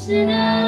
Krishna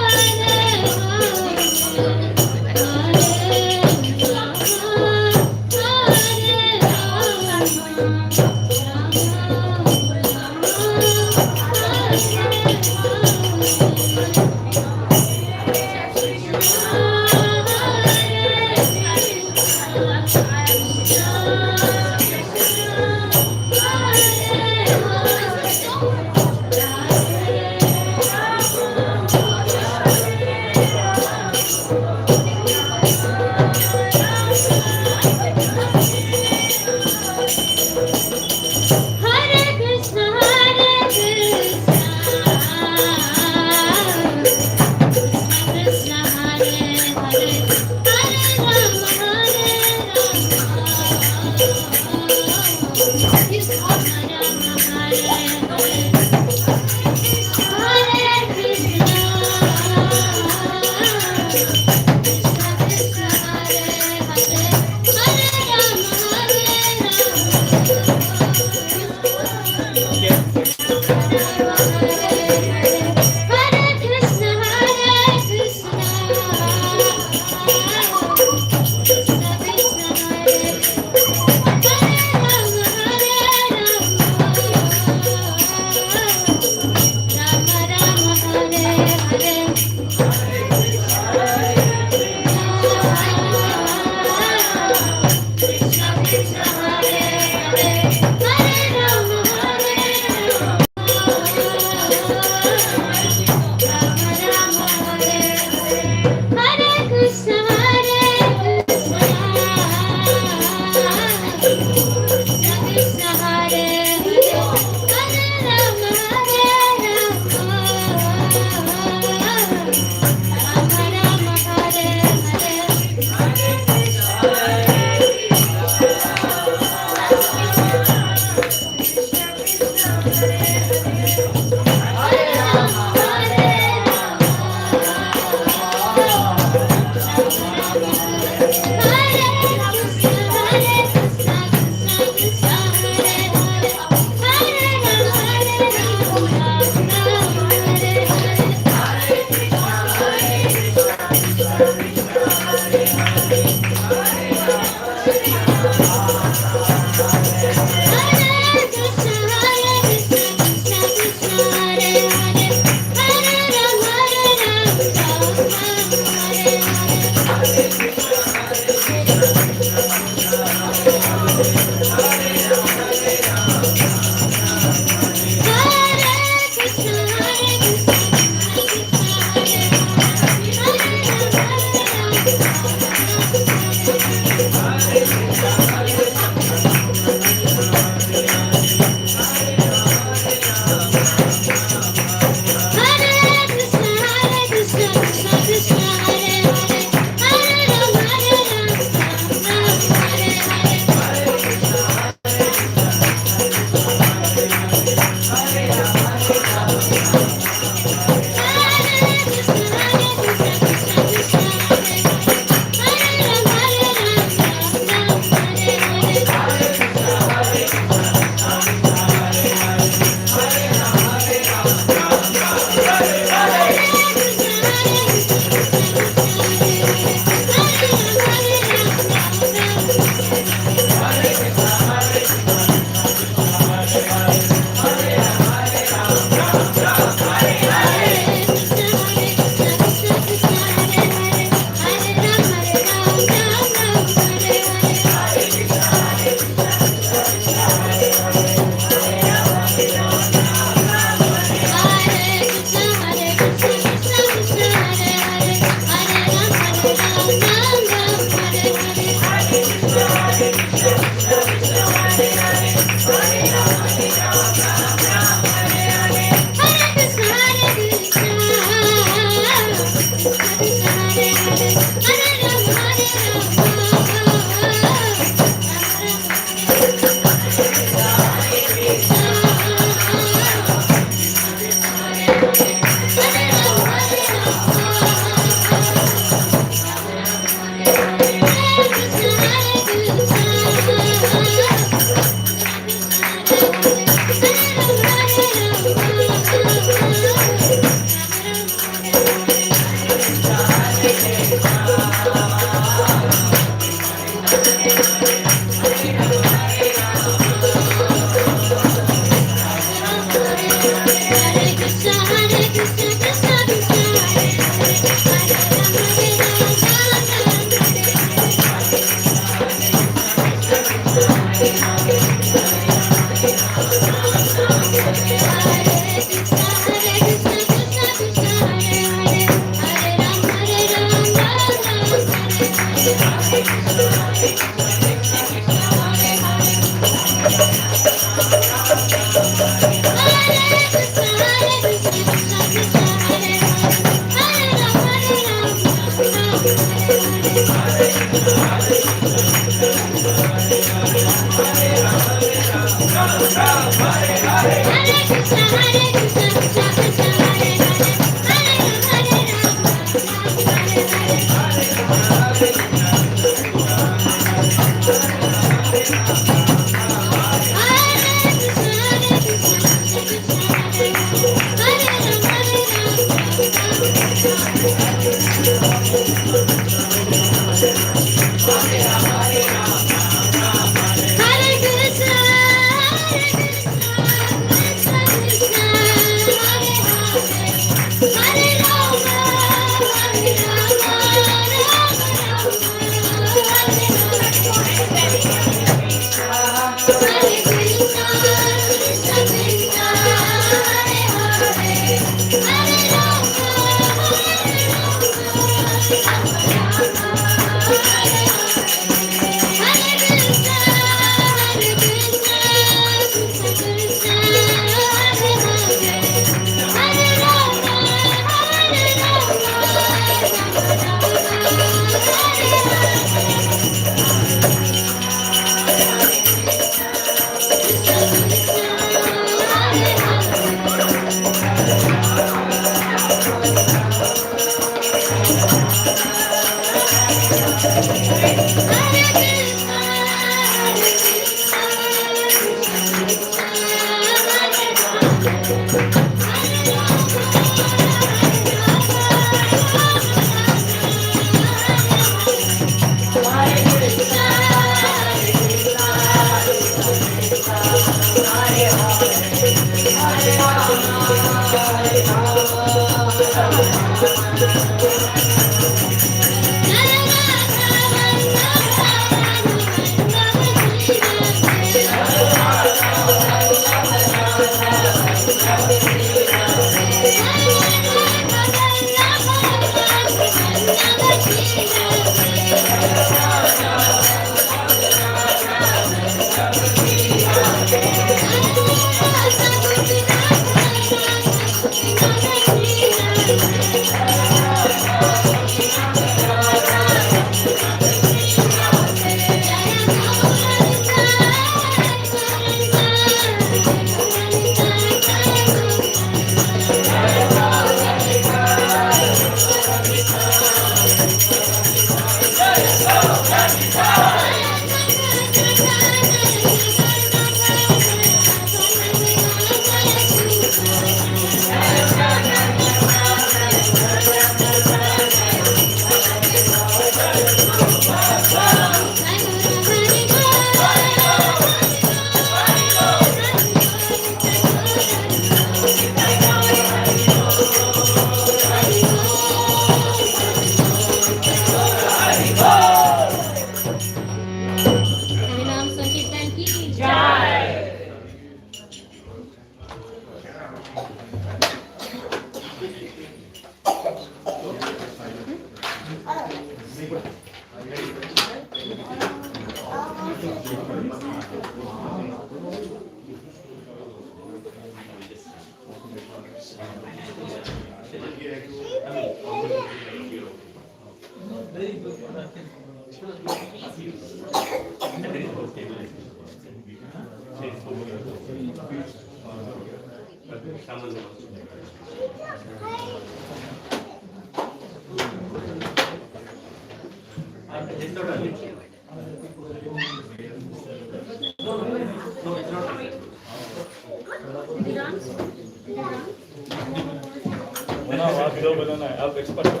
आप दो बनाना है, आप एक्सपर्ट हो।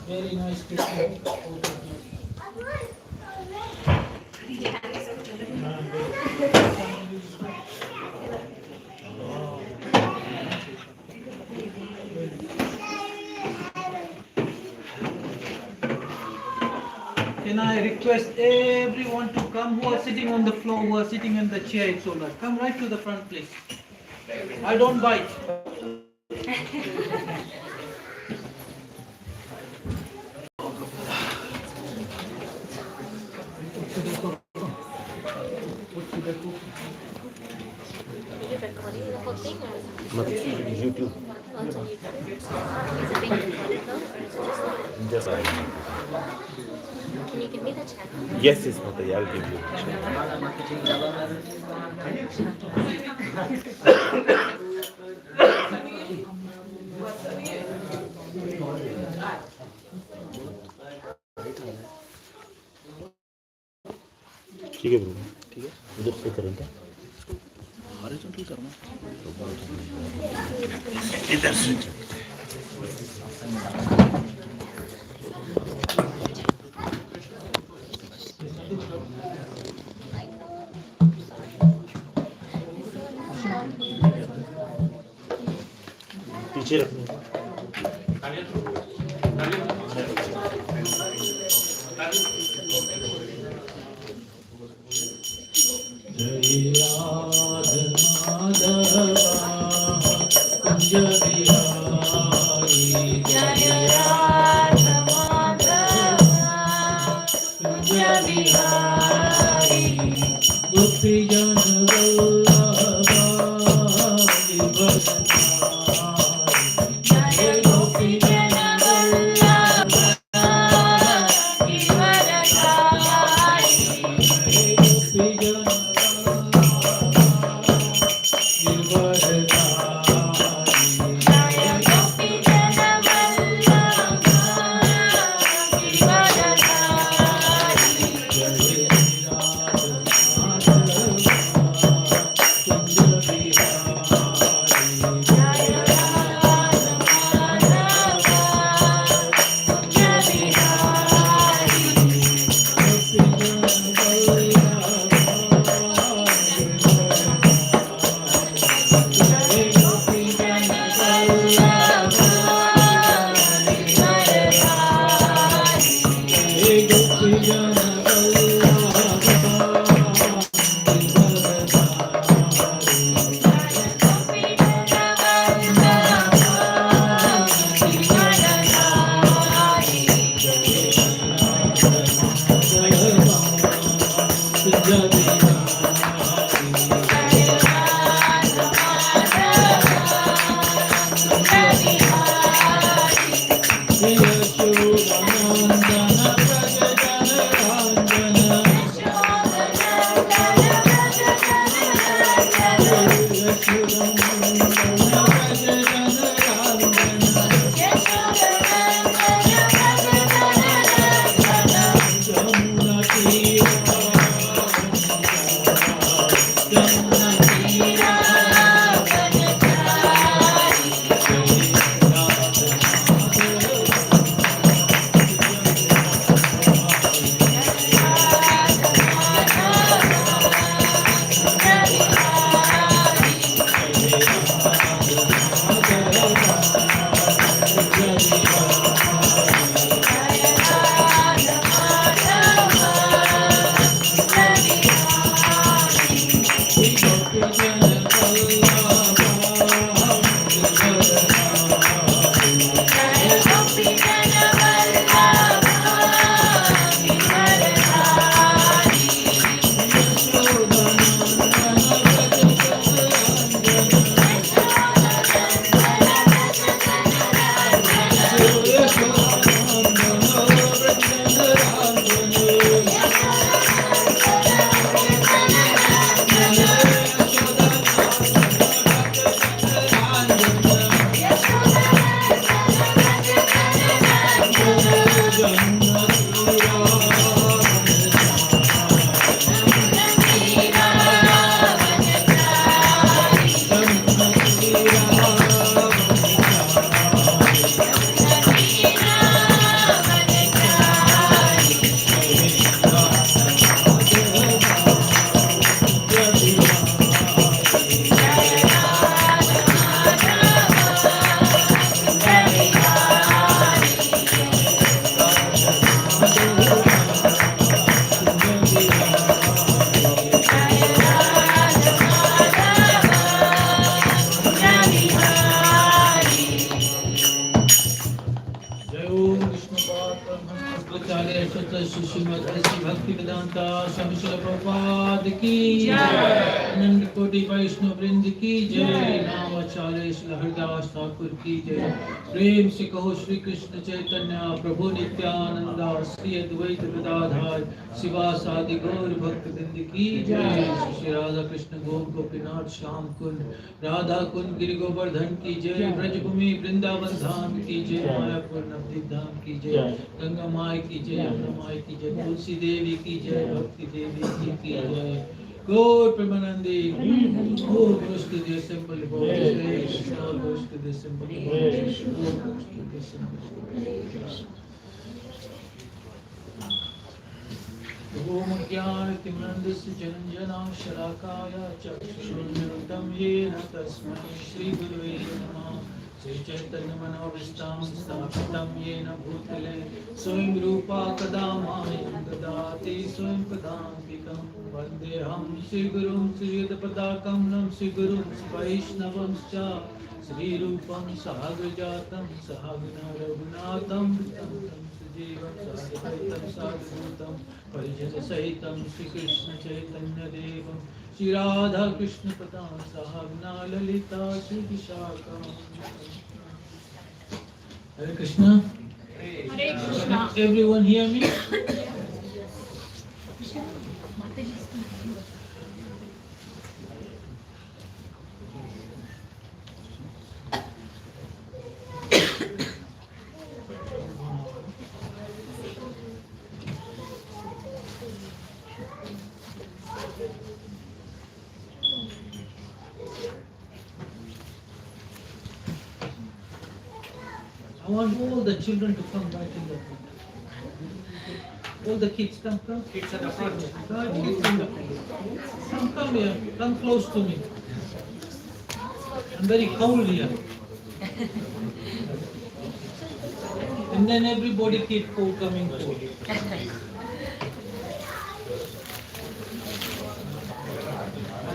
Very nice Krishna. Can I request everyone to come who are sitting on the floor, who are sitting in the chair, it's all right. Come right to the front, please. I don't bite. YouTube. Just like. Can you give me the channel? Yes, yes, Mataji, I'll give you. ठीक है bro, ठीक है उधर से करें क्या horizontal करना इधर से पीछे रखना Jai Radha Madhava Kunja Bihari Jai Radha Madhava Kunja Bihari Gopi Jana Vallabha Givadhari Jai Gopi Jana Vallabha Givadhari Jai Gopi Jana Shrimad ऐसी भक्ति वेदांता स्वामी श्रील प्रभुपाद की जय, अनंत कोटि वैष्णव वृंद की जय, नामाचार्य श्री हरिदास ठाकुर की जय। प्रेम से कहो श्री कृष्ण चैतन्य प्रभु नित्यानंद श्री अद्वैत गदाधर शिवासादि गौर भक्त वृंद की जय। श्री राधा कृष्ण गोपीनाथ श्याम कुंड राधा कुंड गिरि गोवर्धन की जय। ब्रजभूमि वृंदावन धाम की जय। मायापुर नवदीप धाम की जय। गंगा माई की जय, यमुना माई की जय, तुलसी देवी की जय, भक्ति देवी जी की जय। गौर प्रेमानंदी ओम कृष्ण देव सिंपल बोल कृष्ण कृष्ण देव सिंपल बोल कृष्ण देव सिंपल ओम ज्ञान तिमिरन्धस्य जनञ्जना शलाकाय चक्षुरुन्मिलितं येन तस्मै श्री गुरुवे नमः। श्री चैतन्य मनोभीष्टं स्थापितं येन भूतले स्वयं रूपा कदा मह्यं ददाति स्वयं पदान्तिकं वन्देऽहं श्रीगुरुं श्रीयुतपदाकमलं श्रीगुरुं वैष्णवंश्च श्रीरूपं साग्रजातं सहगना रघुनाथं सजीवं साद्वैतं साधुतं परिजनसहितं श्रीकृष्ण चैतन्य देवं श्री राधा कृष्ण पदां सहगना Lalita Shri Vishakha. Hare Krishna. Hare Krishna. Everyone hear me? I want all the children to come right in the front. All the kids come. Kids at the front. Kids in the front. Come here. Come close to me. I'm very cold here. And then everybody keep coming forward.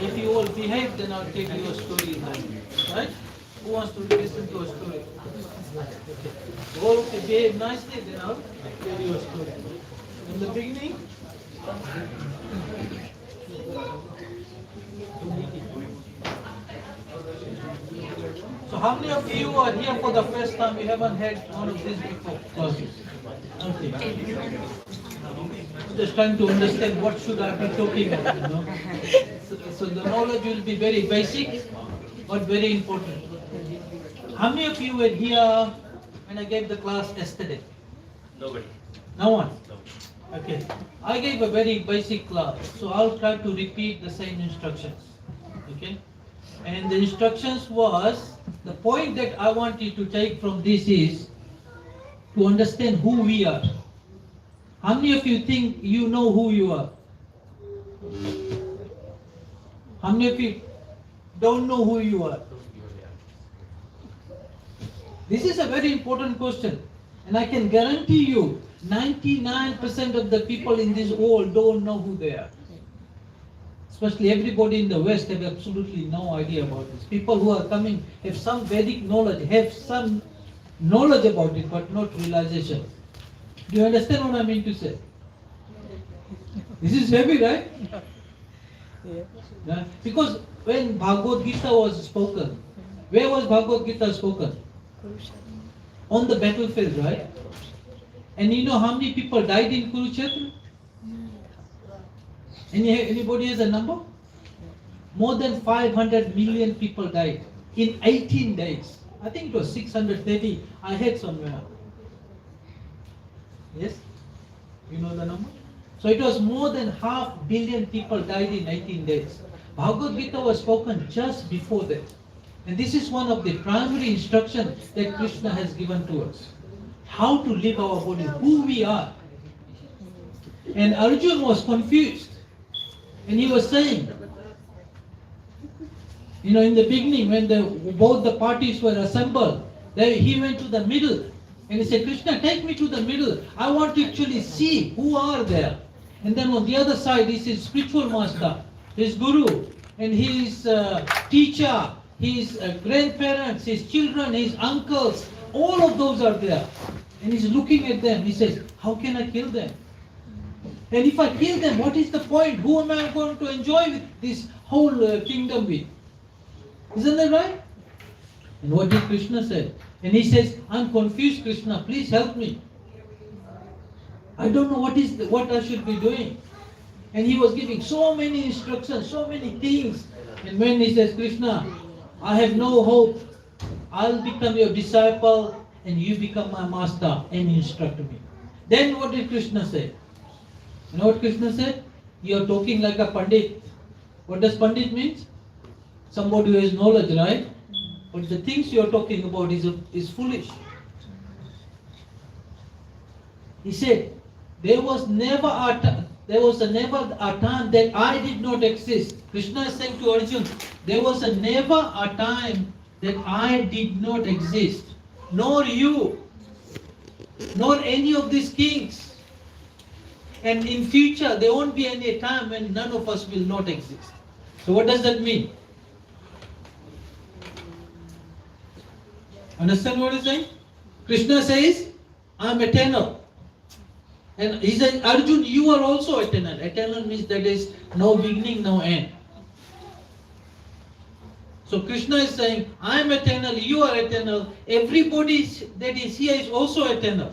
If you all behave, then I'll take you a story now. Right? Who wants to listen to a story? All behave nicely, then I'll tell you a story. In the beginning, so how many of you are here for the first time? You haven't had one of these before? Okay. Just trying to understand what should I be talking about, you know? So the knowledge will be very basic, but very important. How many of you were here when I gave the class yesterday? Nobody. No one? Okay. I gave a very basic class, so I'll try to repeat the same instructions. Okay? And the instructions was, the point that I want you to take from this is to understand who we are. How many of you think you know who you are? How many of you don't know who you are? This is a very important question, and I can guarantee you 99% of the people in this world don't know who they are. Especially everybody in the West have absolutely no idea about this. People who are coming have some Vedic knowledge, have some knowledge about it, but not realization. Do you understand what I mean to say? This is heavy, right? Yeah. Because when Bhagavad Gita was spoken, where was Bhagavad Gita spoken? On the battlefield, right? And you know how many people died in Kurukshetra? Anybody has a number? More than 500 million people died in 18 days. I think it was 630. I heard somewhere. Yes? You know the number? So it was more than 500 million people died in 18 days. Bhagavad Gita was spoken just before that. And this is one of the primary instructions that Krishna has given to us. How to live our body, who we are. And Arjuna was confused. And he was saying, you know, in the beginning when both the parties were assembled, he went to the middle. And he said, Krishna, take me to the middle. I want to actually see who are there. And then on the other side is his spiritual master, his guru, and his teacher, his grandparents, his children, his uncles. All of those are there. And he's looking at them. He says, how can I kill them? And if I kill them, what is the point? Who am I going to enjoy with this whole kingdom with? Isn't that right? And what did Krishna say? And he says, I'm confused, Krishna, please help me. I don't know what I should be doing. And he was giving so many instructions, so many things. And when he says, Krishna, I have no hope. I'll become your disciple and you become my master and instruct me. Then what did Krishna say? You know what Krishna said? You're talking like a pandit. What does pandit mean? Somebody who has knowledge, right? But the things you're talking about is foolish. He said, there was never a time that I did not exist. Krishna is saying to Arjuna, there was never a time that I did not exist. Nor you, nor any of these kings. And in future, there won't be any time when none of us will not exist. So what does that mean? Understand what he's saying? Krishna says, I'm eternal. And he said, Arjun, you are also eternal. Eternal means there is no beginning, no end. So Krishna is saying, I am eternal, you are eternal. Everybody that is here is also eternal.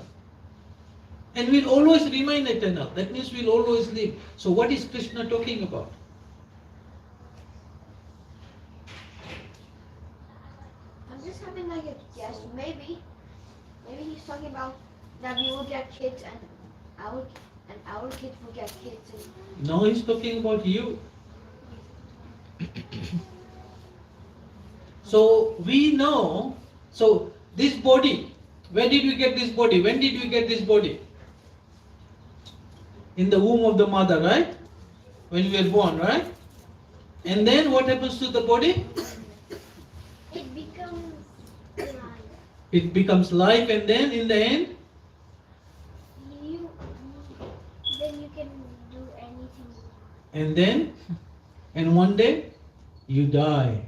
And will always remain eternal. That means we'll always live. So what is Krishna talking about? I'm just having like a guess. Maybe he's talking about that we will get kids and our kids will get kids. No, he's talking about you. So we know, so this body, where did we get this body? When did we get this body? In the womb of the mother, right? When we were born, right? And then what happens to the body? It becomes alive. It becomes life, and then in the end? Then you can do anything. And then? And one day? You die.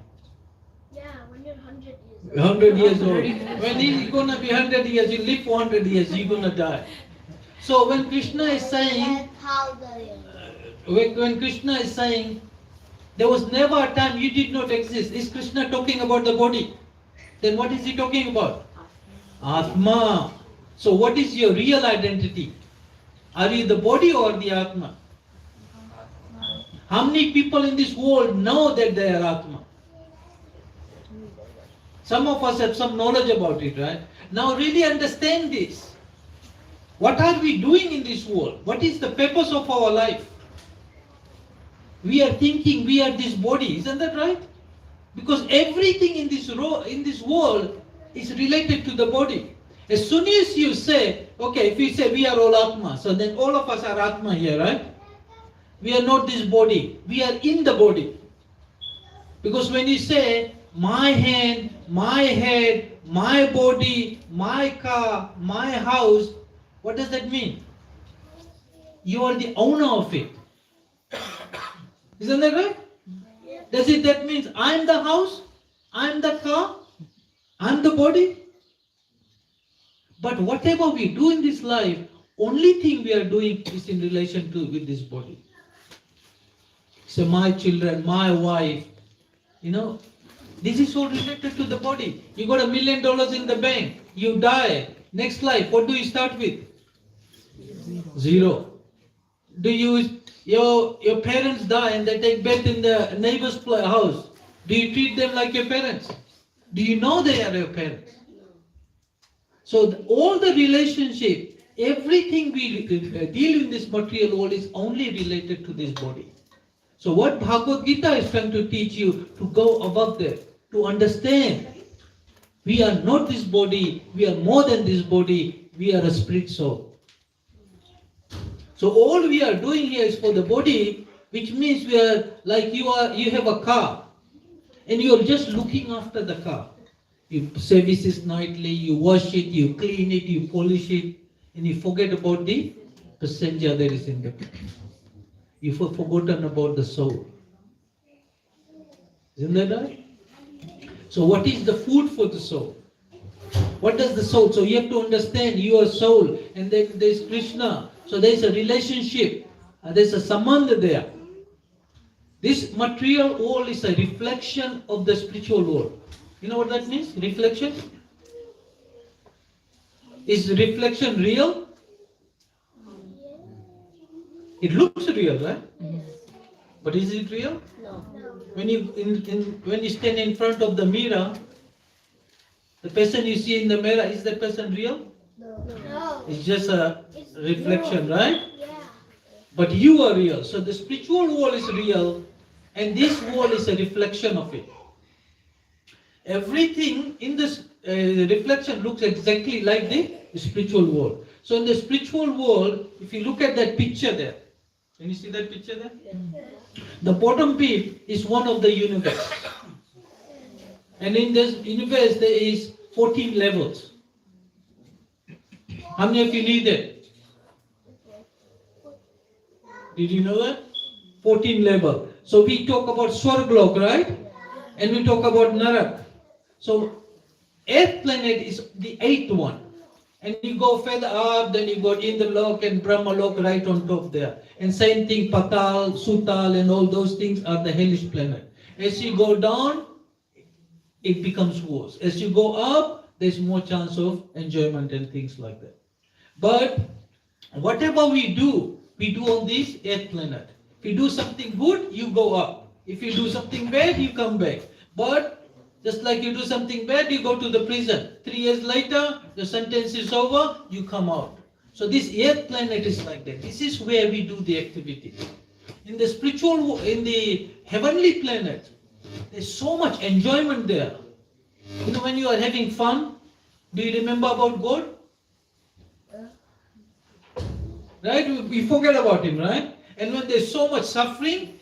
Yeah, when you're 100 years old. 100 years old. When he's gonna be 100 years, you live for 100 years, you're gonna die. So when Krishna is saying, when Krishna is saying, there was never a time you did not exist, is Krishna talking about the body? Then what is he talking about? Atma. So what is your real identity? Are you the body or the Atma? How many people in this world know that they are Atma? Some of us have some knowledge about it, right? Now really understand this. What are we doing in this world? What is the purpose of our life? We are thinking we are this body, isn't that right? Because everything in this world is related to the body. As soon as you say, okay, if you say we are all Atma, so then all of us are Atma here, right? We are not this body. We are in the body. Because when you say, my hand, my head, my body, my car, my house, what does that mean? You are the owner of it. Isn't that right? That means I'm the house, I'm the car, I'm the body? But whatever we do in this life, only thing we are doing is in relation to with this body. So my children, my wife, this is all related to the body. You got $1 million in the bank, you die. Next life, what do you start with? Zero. Your parents die and they take bath in the neighbor's house. Do you treat them like your parents? Do you know they are your parents? So all the relationship, everything we deal in this material world is only related to this body. So what Bhagavad Gita is trying to teach you to go above there, to understand. We are not this body, we are more than this body, we are a spirit soul. So all we are doing here is for the body, which means we are like you have a car and you are just looking after the car. You service it nightly, you wash it, you clean it, you polish it, and you forget about the passenger that is in the car. You've forgotten about the soul. Isn't that right? So what is the food for the soul? What does the soul? So you have to understand your soul, and then there's Krishna. So there's a relationship. There's a sambandha there. This material world is a reflection of the spiritual world. You know what that means? Reflection? Is reflection real? It looks real, right? But is it real? No. When you when you stand in front of the mirror, the person you see in the mirror, is that person real? No. It's just a It's reflection, real. right? Yeah. But you are real. So the spiritual world is real, and this world is a reflection of it. Everything in this reflection looks exactly like the spiritual world. So in the spiritual world, if you look at that picture there, can you see that picture there? The bottom bit is one of the universe. And in this universe there is 14 levels. How many of you knew that? Did you know that? 14 level. So we talk about Swarglok, right? And we talk about Narak. So Earth planet is the 8th one. And you go further up, then you go Indralok and Brahmalok right on top there. And same thing, Patal, Sutal and all those things are the hellish planet. As you go down, it becomes worse. As you go up, there's more chance of enjoyment and things like that. But whatever we do on this Earth planet. If you do something good, you go up. If you do something bad, you come back. But just like you do something bad, you go to the prison. 3 years later, the sentence is over, you come out. So this Earth planet is like that. This is where we do the activity. In the spiritual, in the heavenly planet, there's so much enjoyment there. You know, when you are having fun, do you remember about God? Right? We forget about Him, right? And when there's so much suffering,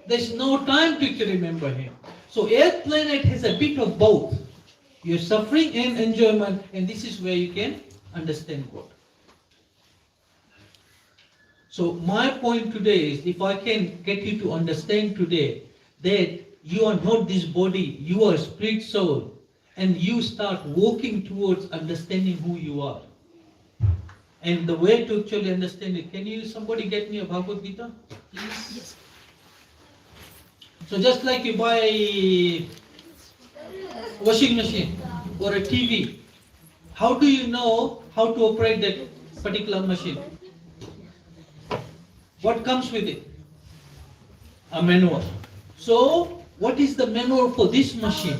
there's no time to remember Him. So Earth planet has a bit of both. Your suffering and enjoyment, and this is where you can understand God. So my point today is, if I can get you to understand today that you are not this body, you are spirit soul, and you start walking towards understanding who you are. And the way to actually understand it, can you somebody get me a Bhagavad Gita? Yes. So just like you buy a washing machine or a TV, how do you know how to operate that particular machine? What comes with it? A manual. So what is the manual for this machine?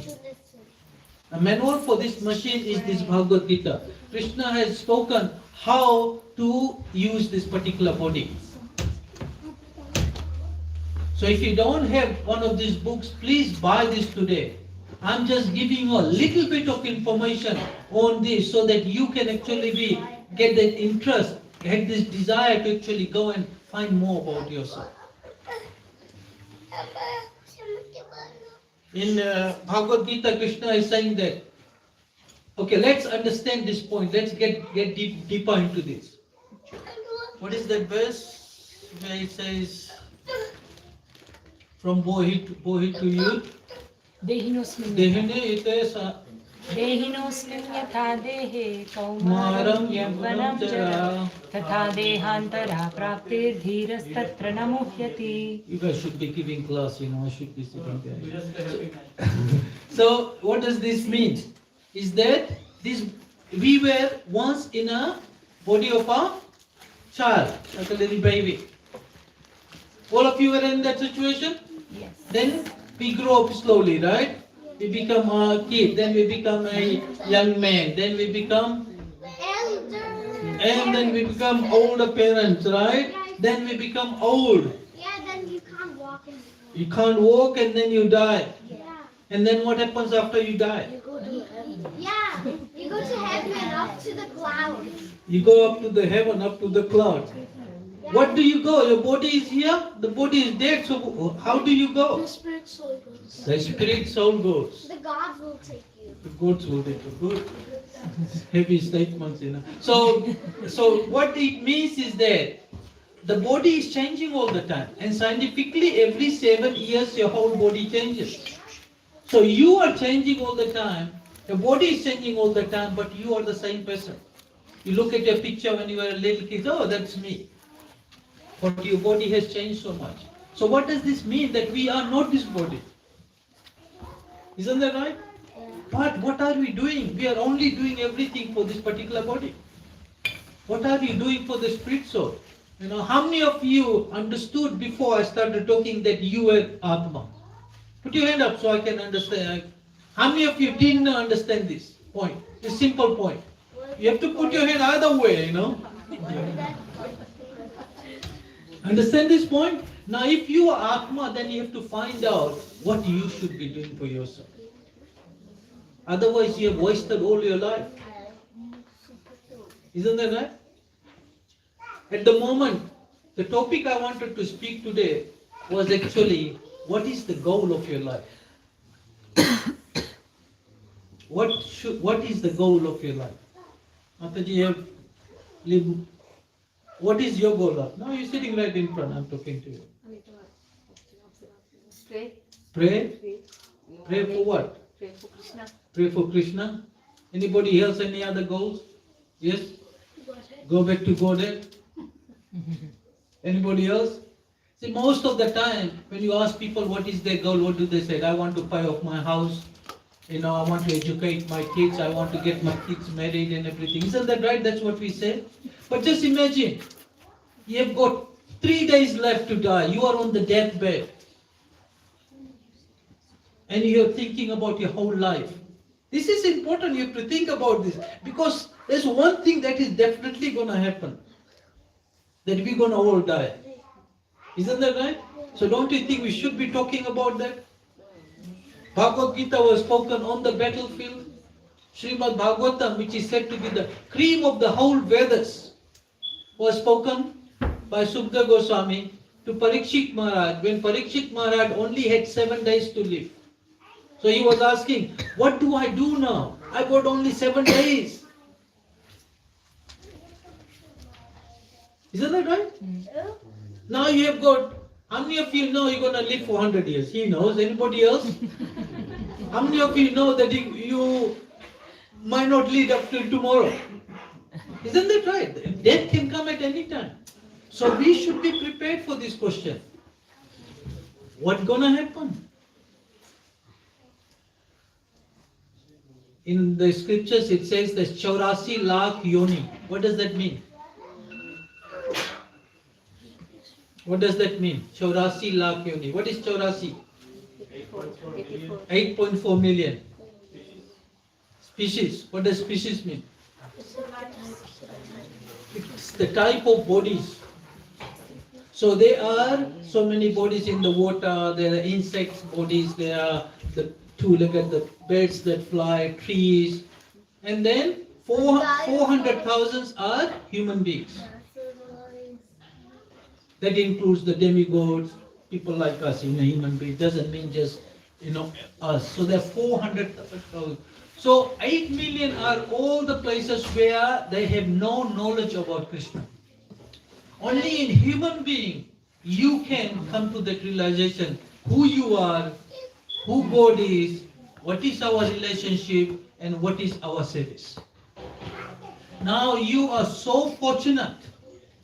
The manual for this machine is this Bhagavad Gita. Krishna has spoken how to use this particular body. So if you don't have one of these books, please buy this today. I'm just giving you a little bit of information on this so that you can actually get that interest, get this desire to actually go and find more about yourself. In Bhagavad Gita, Krishna is saying that, okay, let's understand this point. Let's get deeper into this. What is that verse where it says, from boyhood to youth? Dehinosmin Dehine ite sa yatha dehe kaumaram yavvanam jara tatha dehantara praptir dhiras tatra namuhyati. You guys should be giving class, I should be sitting there. So, what does this mean? Is that we were once in a body of a child, like a little baby. All of you were in that situation? Yes. Then we grow up slowly, right? We become a kid, then we become a young man, then we become, and then we become older parents, right? Then we become old. Yeah, then you can't walk anymore. You can't walk and then you die. Yeah. And then what happens after you die? You go to heaven. Yeah, you go to heaven up to the clouds. You go up to the heaven, up to the clouds. What do you go? Your body is here, the body is dead, so how do you go? The spirit soul goes. The spirit soul goes. The gods will take you. The gods will take you. Good. Heavy statements, So what it means is that the body is changing all the time. And scientifically, every 7 years, your whole body changes. So you are changing all the time. Your body is changing all the time, but you are the same person. You look at your picture when you were a little kid, oh, that's me. But your body has changed so much. So what does this mean? That we are not this body. Isn't that right? But what are we doing? We are only doing everything for this particular body. What are you doing for the spirit soul? You know, how many of you understood before I started talking that you were Atma? Put your hand up so I can understand. How many of you didn't understand this point? This simple point. You have to put your hand either way, you know. Understand this point? Now if you are Atma, then you have to find out what you should be doing for yourself. Otherwise you have wasted all your life. Isn't that right? At the moment, the topic I wanted to speak today was actually, what is the goal of your life? What is the goal of your life? Mataji, what is your goal? Now you're sitting right in front, I'm talking to you. Pray. Pray? Pray for what? Pray for Krishna. Pray for Krishna. Anybody else, any other goals? Yes? Go back to Godhead. Anybody else? See, most of the time, when you ask people what is their goal, what do they say? I want to pay off my house. You know, I want to educate my kids. I want to get my kids married and everything. Isn't that right? That's what we say. But just imagine, you have got 3 days left to die. You are on the deathbed. And you're thinking about your whole life. This is important. You have to think about this. Because there's one thing that is definitely going to happen. That we're going to all die. Isn't that right? So don't you think we should be talking about that? Bhagavad Gita was spoken on the battlefield. Srimad Bhagavatam, which is said to be the cream of the whole Vedas, was spoken by Sukadeva Goswami to Parikshit Maharaj, when Parikshit Maharaj only had 7 days to live. So he was asking, what do I do now? I got only 7 days. Isn't that right? Now you have got, how many of you know you're going to live for 100 years? He knows. Anybody else? How many of you know that you might not lead up till tomorrow? Isn't that right? Death can come at any time. So we should be prepared for this question. What's going to happen? In the scriptures it says that 84 lakh yoni. What does that mean? What does that mean? 84 lakh yoni. What is 84? 8.4 million. Species. What does species mean? It's the type of bodies. So there are so many bodies in the water. There are insects bodies. There are the two-legged, the birds that fly, trees. And then 400,000 are human beings. That includes the demigods, people like us, human beings. Doesn't mean just, us. So there are 400,000. So 8 million are all the places where they have no knowledge about Krishna. Only in human being you can come to that realization who you are, who God is, what is our relationship, and what is our service. Now you are so fortunate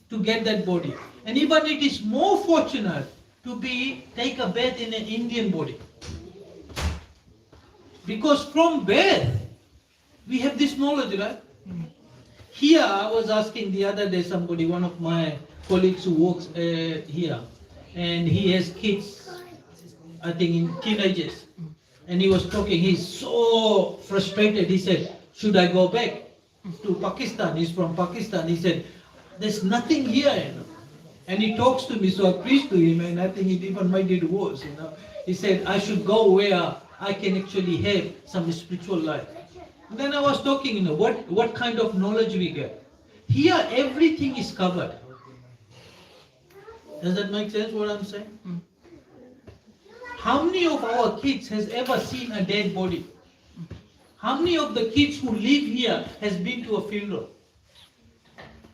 to get that body. And even it is more fortunate to take a bath in an Indian body. Because from birth, we have this knowledge, right? Here, I was asking the other day somebody, one of my colleagues who works here, and he has kids, I think in teenagers. And he was talking, he's so frustrated. He said, should I go back to Pakistan? He's from Pakistan. He said, there's nothing here, And he talks to me, so I preached to him, and I think it even made it worse, He said, I should go where I can actually have some spiritual life. And then I was talking, what kind of knowledge we get. Here, everything is covered. Does that make sense what I'm saying? How many of our kids has ever seen a dead body? How many of the kids who live here has been to a funeral?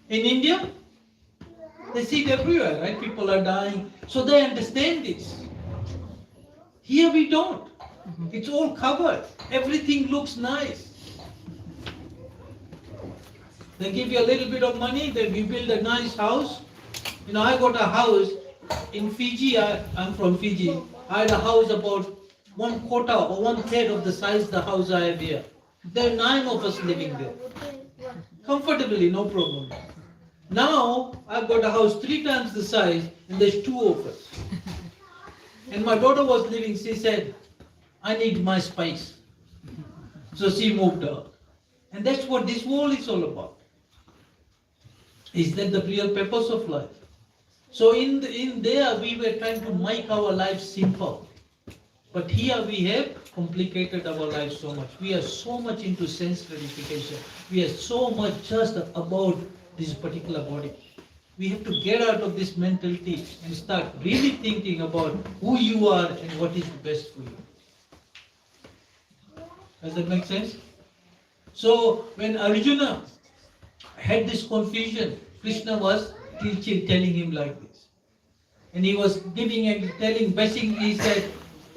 In India, they see it everywhere, right? People are dying. So they understand this. Here we don't. It's all covered. Everything looks nice. They give you a little bit of money, then you build a nice house, You know, I got a house in Fiji. I'm from Fiji. I had a house about 1/4 or 1/3 of the size the house I have here. There are 9 of us living there. Comfortably, no problem. Now, I've got a house 3 times the size and there's 2 of us. And my daughter was living, she said, I need my space. So she moved out. And that's what this world is all about. Is that the real purpose of life? So in there we were trying to make our life simple. But here we have complicated our lives so much. We are so much into sense gratification. We are so much just about this particular body. We have to get out of this mentality and start really thinking about who you are and what is best for you. Does that make sense? So when Arjuna had this confusion, Krishna was telling him like this. And he was giving and telling, basically he said,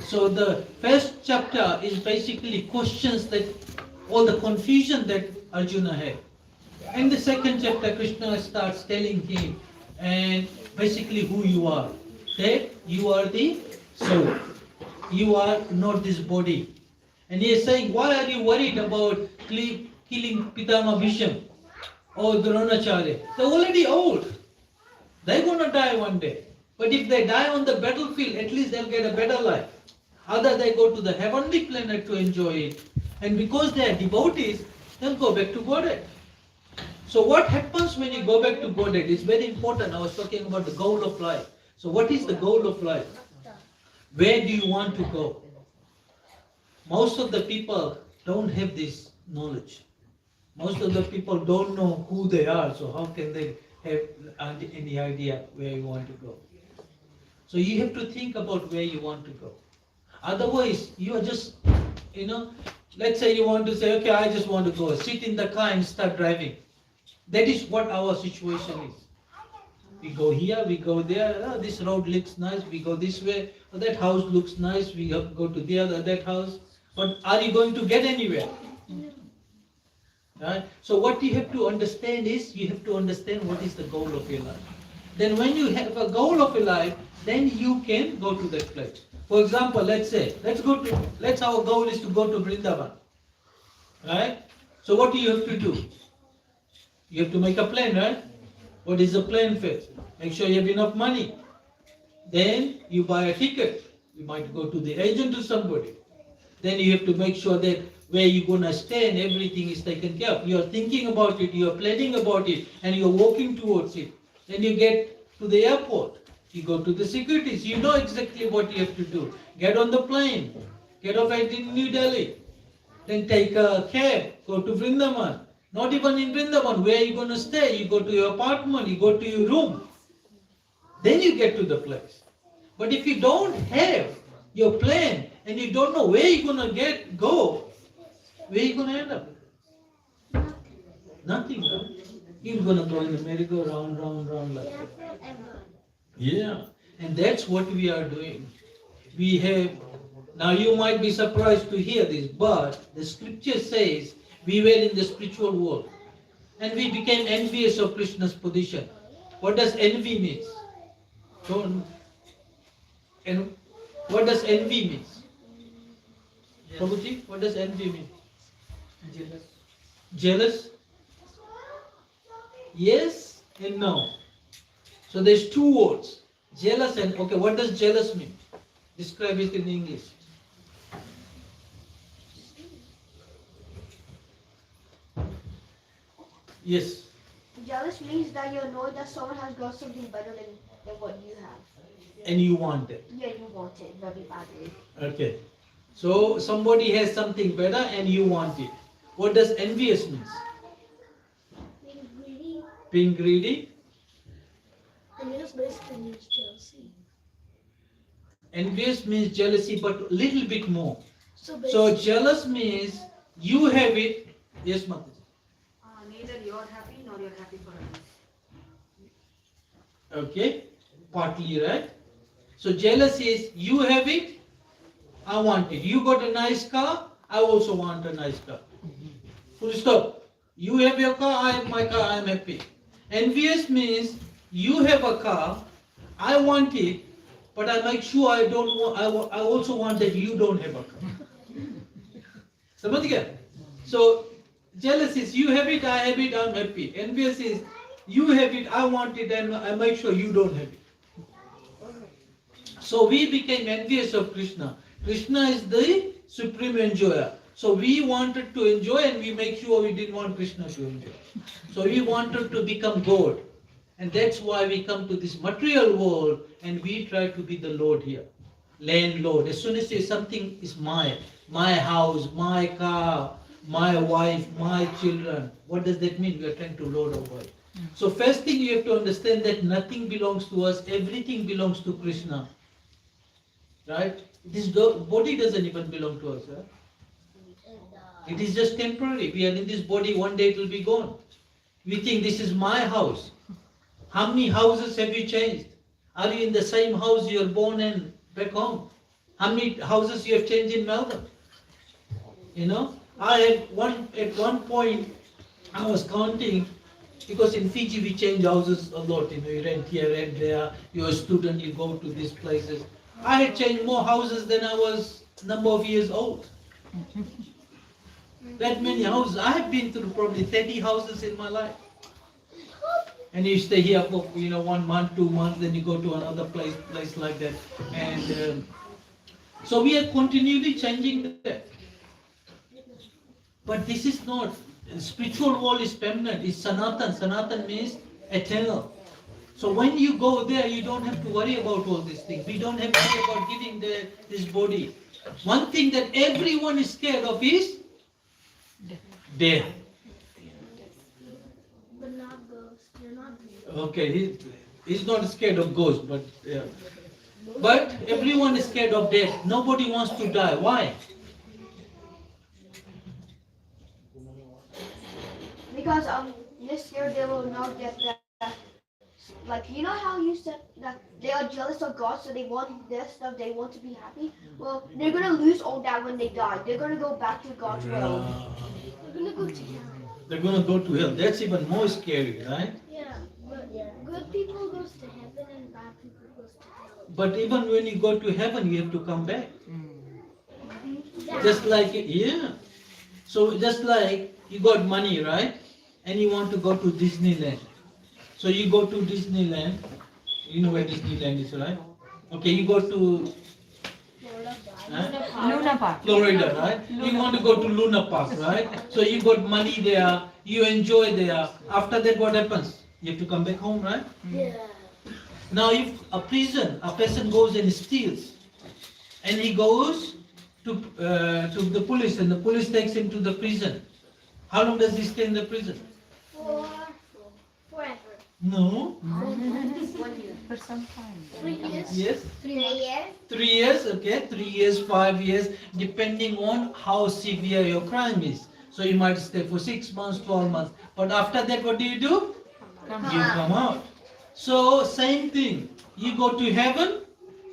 so the first chapter is basically questions that, all the confusion that Arjuna had. And the second chapter, Krishna starts telling him, and basically who you are. That you are the soul. You are not this body. And he is saying, why are you worried about killing Pitama Bhisham or Dronacharya? They're already old. They're going to die one day. But if they die on the battlefield, at least they'll get a better life. Other they go to the heavenly planet to enjoy it. And because they are devotees, they'll go back to Godhead. So what happens when you go back to Godhead is very important. I was talking about the goal of life. So what is the goal of life? Where do you want to go? Most of the people don't have this knowledge. Most of the people don't know who they are, so how can they have any idea where you want to go? So you have to think about where you want to go. Otherwise, you are just, let's say you want to say, okay, I just want to go, sit in the car and start driving. That is what our situation is. We go here, we go there, oh, this road looks nice, we go this way, oh, that house looks nice, we go to that house. But are you going to get anywhere? Right? So what you have to understand is, you have to understand what is the goal of your life. Then when you have a goal of your life, then you can go to that place. For example, let's our goal is to go to Vrindavan. Right? So what do you have to do? You have to make a plan, right? What is the plan first? Make sure you have enough money. Then you buy a ticket. You might go to the agent or somebody. Then you have to make sure that where you're going to stay and everything is taken care of. You're thinking about it, you're planning about it, and you're walking towards it. Then you get to the airport. You go to the securities. You know exactly what you have to do. Get on the plane. Get off at New Delhi. Then take a cab. Go to Vrindavan. Not even in Vrindavan. Where are you going to stay? You go to your apartment. You go to your room. Then you get to the place. But if you don't have your plan and you don't know where you're going to go, where are you going to end up? Nothing. Right? You're going to go in the merry-go-round, round like that. Yeah. And that's what we are doing. We have, now you might be surprised to hear this, but the scripture says we were in the spiritual world and we became envious of Krishna's position. What does envy mean? And what does envy mean? Prabhuji, what does envy mean? Jealous. Jealous? Yes and no. So there's 2 words. Jealous and, okay, what does jealous mean? Describe it in English. Yes. Jealous means that you know that someone has got something better than what you have. And you want it. Yeah, you want it very badly. Okay. So somebody has something better and you want it. What does envious mean? Being greedy. Being greedy. Envious basically means jealousy. Envious means jealousy, but a little bit more. So jealous means you have it. Yes, Mataji. Neither you're happy nor you're happy for others. Okay, partly right. So jealousy is you have it, I want it. You got a nice car, I also want a nice car. Full stop. You have your car, I have my car, I am happy. Envious means you have a car, I want it, but I make sure I don't want, I also want that you don't have a car. समझ गया? So jealous is you have it, I have it, I'm happy. Envious is you have it, I want it, and I make sure you don't have it. So we became envious of Krishna. Krishna is the supreme enjoyer. So we wanted to enjoy and we make sure we didn't want Krishna to enjoy. So we wanted to become God. And that's why we come to this material world and we try to be the Lord here. Landlord. As soon as something is mine, my house, my car, my wife, my children, what does that mean? We are trying to lord over it. So first thing you have to understand that nothing belongs to us, everything belongs to Krishna. Right? This body doesn't even belong to us. Huh? It is just temporary. We are in this body, one day it will be gone. We think this is my house. How many houses have you changed? Are you in the same house you are born in back home? How many houses you have changed in Melbourne? You know, at one point I was counting, because in Fiji we change houses a lot. You know, you rent here, rent there. You're a student, you go to these places. I had changed more houses than I was number of years old. That many houses. I have been through probably 30 houses in my life. And you stay here for 1 month, 2 months, then you go to another place like that. And so we are continually changing that. But this is not. Spiritual world is permanent. It's Sanatan. Sanatan means eternal. So when you go there, you don't have to worry about all these things. We don't have to worry about giving this body. One thing that everyone is scared of is death. But not ghosts. You're not. Okay, he's not scared of ghosts, but but everyone is scared of death. Nobody wants to die. Why? Because this year they will not get that. Like, you know how you said that they are jealous of God, so they want their stuff, they want to be happy? Well, they're going to lose all that when they die. They're going to go back to God's world. They're going to go to hell. They're going to go to hell. That's even more scary, right? Yeah, but good people goes to heaven and bad people goes to hell. But even when you go to heaven, you have to come back. Yeah. Just like, yeah. So just like you got money, right? And you want to go to Disneyland. So you go to Disneyland. You know where Disneyland is, right? Okay, you go to Luna Park. Florida, right? You want to go to Luna Park, right? So you got money there, you enjoy there. After that, what happens? You have to come back home, right? Yeah. Now, if a person goes and steals, and he goes to the police, and the police takes him to the prison. How long does he stay in the prison? Forever. No. 1 year. For some time. 3 years. Yes. 3 years. 3 years, okay, 3 years, 5 years, depending on how severe your crime is. So you might stay for 6 months, 12 months. But after that, what do? You come out. So same thing. You go to heaven,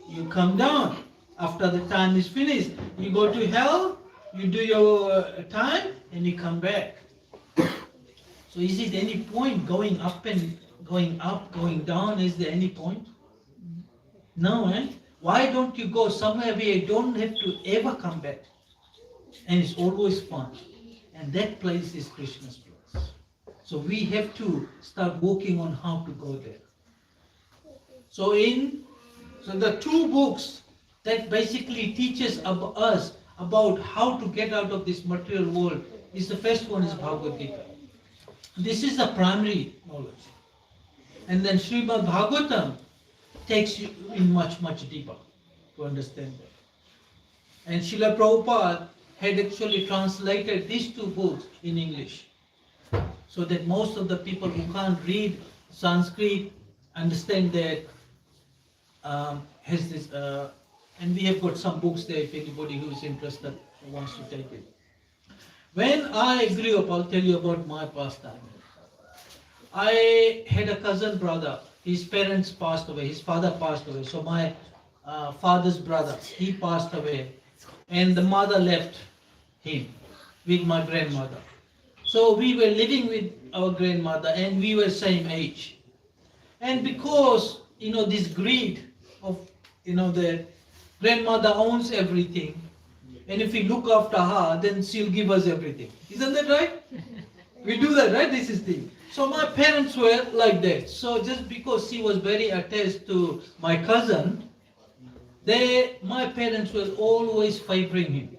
you come down. After the time is finished, you go to hell, you do your time, and you come back. So is it any point going up, going down? Is there any point? No, eh? Why don't you go somewhere where you don't have to ever come back? And it's always fun. And that place is Krishna's place. So we have to start working on how to go there. So the 2 books that basically teaches us about how to get out of this material world is, the first one is Bhagavad Gita. This is the primary knowledge. And then Srimad Bhagavatam takes you in much, much deeper to understand that. And Srila Prabhupada had actually translated these 2 books in English, so that most of the people who can't read Sanskrit understand that has this, and we have got some books there if anybody who is interested wants to take it. When I grew up, I'll tell you about my pastime. I had a cousin brother. His parents passed away. His father passed away. So my father's brother, he passed away. And the mother left him with my grandmother. So we were living with our grandmother and we were same age. And because, this greed of, the grandmother owns everything, and if we look after her, then she'll give us everything. Isn't that right? We do that, right? This is the thing. So my parents were like that. So just because she was very attached to my cousin, my parents were always favoring him.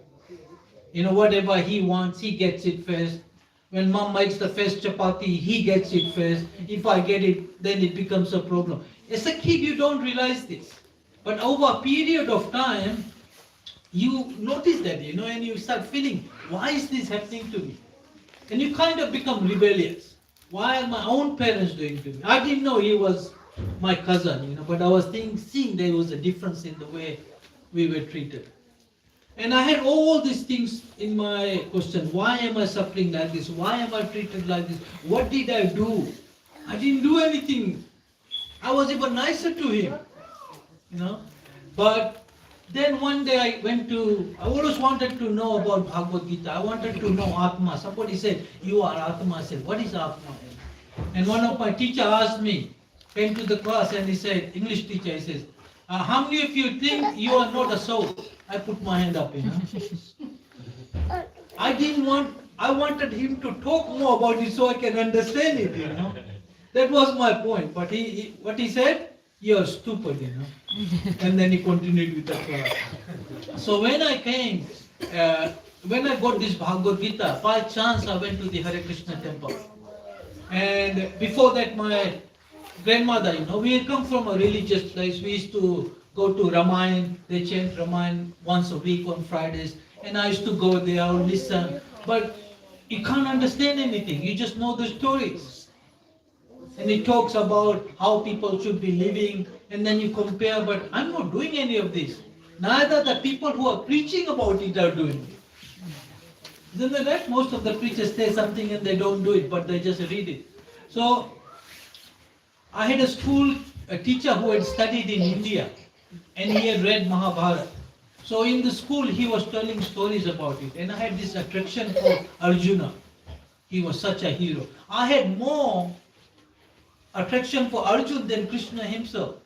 Whatever he wants, he gets it first. When mom makes the first chapati, he gets it first. If I get it, then it becomes a problem. As a kid, you don't realize this. But over a period of time, you notice that, and you start feeling, why is this happening to me? And you kind of become rebellious. Why are my own parents doing to me? I didn't know he was my cousin, but I was seeing there was a difference in the way we were treated. And I had all these things in my question. Why am I suffering like this? Why am I treated like this? What did I do? I didn't do anything. I was even nicer to him. But then one day I always wanted to know about Bhagavad Gita. I wanted to know Atma. Somebody said, you are Atma. I said, what is Atma? And one of my teacher asked me, came to the class and he said, English teacher, he says, how many of you think you are not a soul? I put my hand up, I wanted him to talk more about it so I can understand it, That was my point. But what he said, you're stupid, And then he continued with the class. So when I came, when I got this Bhagavad Gita, by chance I went to the Hare Krishna temple. And before that, my grandmother, we had come from a religious place. We used to go to Ramayan. They chant Ramayan once a week on Fridays. And I used to go there, I would listen. But you can't understand anything. You just know the stories. And it talks about how people should be living. And then you compare, but I'm not doing any of this. Neither the people who are preaching about it are doing it. Isn't that right? Most of the preachers say something and they don't do it, but they just read it. So, I had a teacher who had studied in India, and he had read Mahabharata. So in the school, he was telling stories about it, and I had this attraction for Arjuna. He was such a hero. I had more attraction for Arjuna than Krishna himself,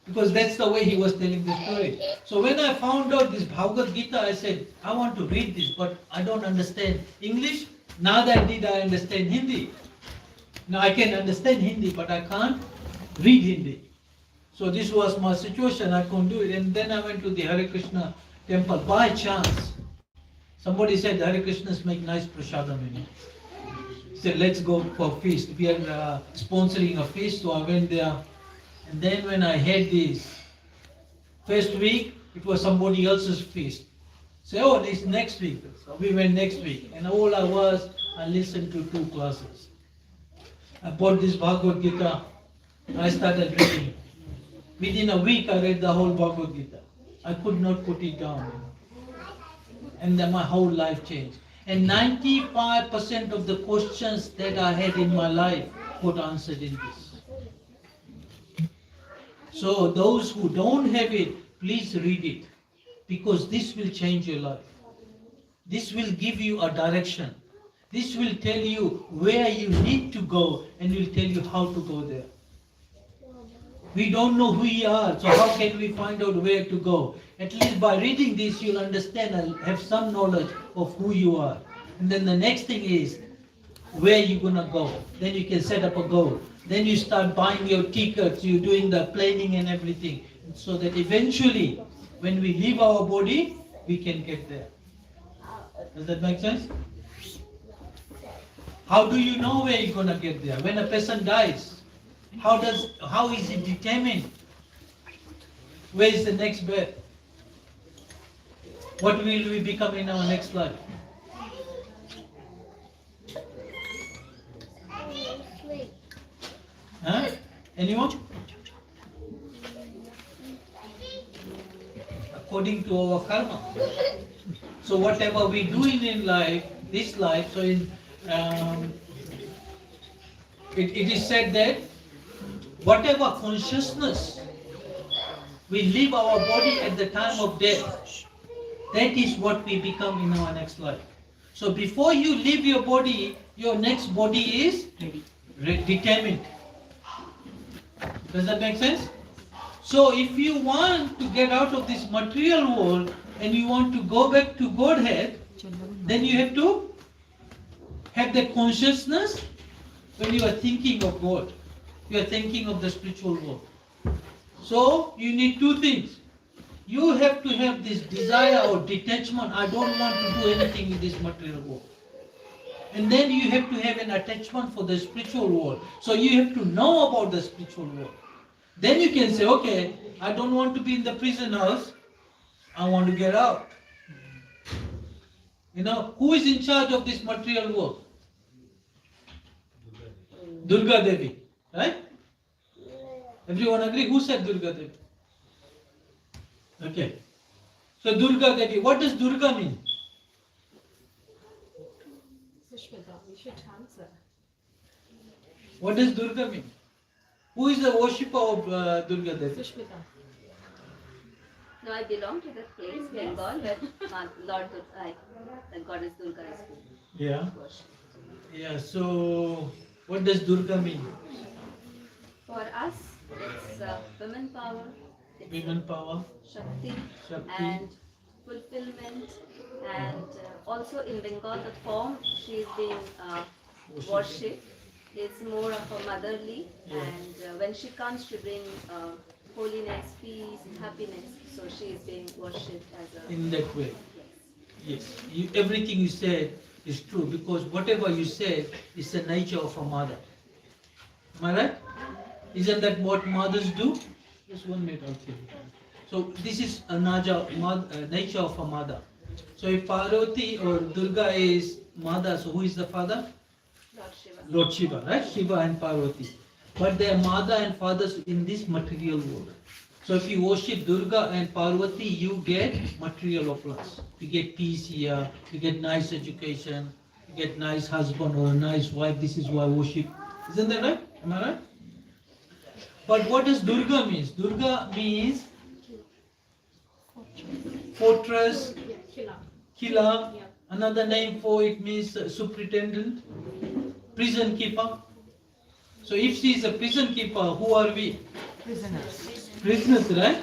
because that's the way he was telling the story. So when I found out this Bhagavad Gita, I said, I want to read this, but I don't understand English. Neither did I understand Hindi. Now I can understand Hindi, but I can't read Hindi. So this was my situation, I couldn't do it. And then I went to the Hare Krishna temple by chance. Somebody said Hare Krishnas make nice prasadam, He said, let's go for a feast. We are sponsoring a feast, so I went there. And then when I had this, first week, it was somebody else's feast. So, this next week. So we went next week. And all I listened to 2 classes. I bought this Bhagavad Gita. I started reading. Within a week, I read the whole Bhagavad Gita. I could not put it down. And then my whole life changed. And 95% of the questions that I had in my life got answered in this. So those who don't have it, please read it. Because this will change your life. This will give you a direction. This will tell you where you need to go and will tell you how to go there. We don't know who we are, so how can we find out where to go? At least by reading this, you'll understand and have some knowledge of who you are. And then the next thing is where you're going to go. Then you can set up a goal. Then you start buying your tickets, you're doing the planning and everything. So that eventually, when we leave our body, we can get there. Does that make sense? How do you know where you're going to get there? When a person dies, how is it determined? Where is the next birth? What will we become in our next life? Huh? Anyone? According to our karma. So whatever we do in life, this life, so in it is said that whatever consciousness we leave our body at the time of death, that is what we become in our next life. So before you leave your body, your next body is determined. Does that make sense? So if you want to get out of this material world and you want to go back to Godhead, then you have to have that consciousness when you are thinking of God. You are thinking of the spiritual world. So you need two things. You have to have this desire or detachment. I don't want to do anything in this material world. And then you have to have an attachment for the spiritual world. So you have to know about the spiritual world. Then you can say, okay, I don't want to be in the prison house. I want to get out. You know, who is in charge of this material world? Durga Devi, right? Everyone agree? Who said Durga Devi? Okay. So Durga Devi, what does Durga mean? What does Durga mean? Who is the worshipper of Durga Devi? No, I belong to that place, Bengal, where Lord Durga, the goddess Durga is Yeah. worshipped. Yeah, so what does Durga mean? For us, it's women power, it's Women power, Shakti, Shakti. and fulfillment, and also in Bengal, the form she is being worshipped is more of a motherly, and when she comes, she brings holiness, peace, happiness. So she is being worshipped as a. In that way. Yes. Yes. Everything you said is true because whatever you said is the nature of a mother. Am I right? Isn't that what mothers do? Just 1 minute, I'll tell you. So this is a nature of a mother. So if Parvati or Durga is mother, so who is the father? Lord Shiva. Lord Shiva, right? Shiva and Parvati. But they are mother and fathers in this material world. So if you worship Durga and Parvati, you get material of plus. You get peace here, you get nice education, you get nice husband or a nice wife. This is why I worship. Isn't that right? Am I right? But what does Durga means? Durga means fortress, killer. Another name for it means superintendent, prison keeper. So if she is a prison keeper, who are we? Prisoners, right?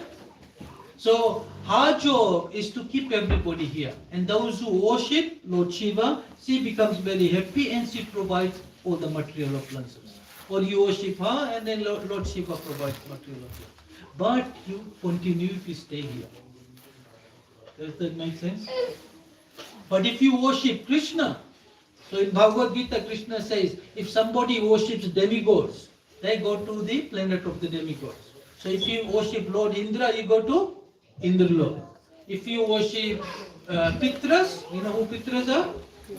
So her job is to keep everybody here. And those who worship Lord Shiva, she becomes very happy and she provides all the material appliances. Or you worship her and then Lord Shiva provides material appliances. But you continue to stay here. Does that make sense? But if you worship Krishna, so in Bhagavad Gita, Krishna says, if somebody worships demigods, they go to the planet of the demigods. So if you worship Lord Indra, you go to Indralok. If you worship Pitras, you know who Pitras are?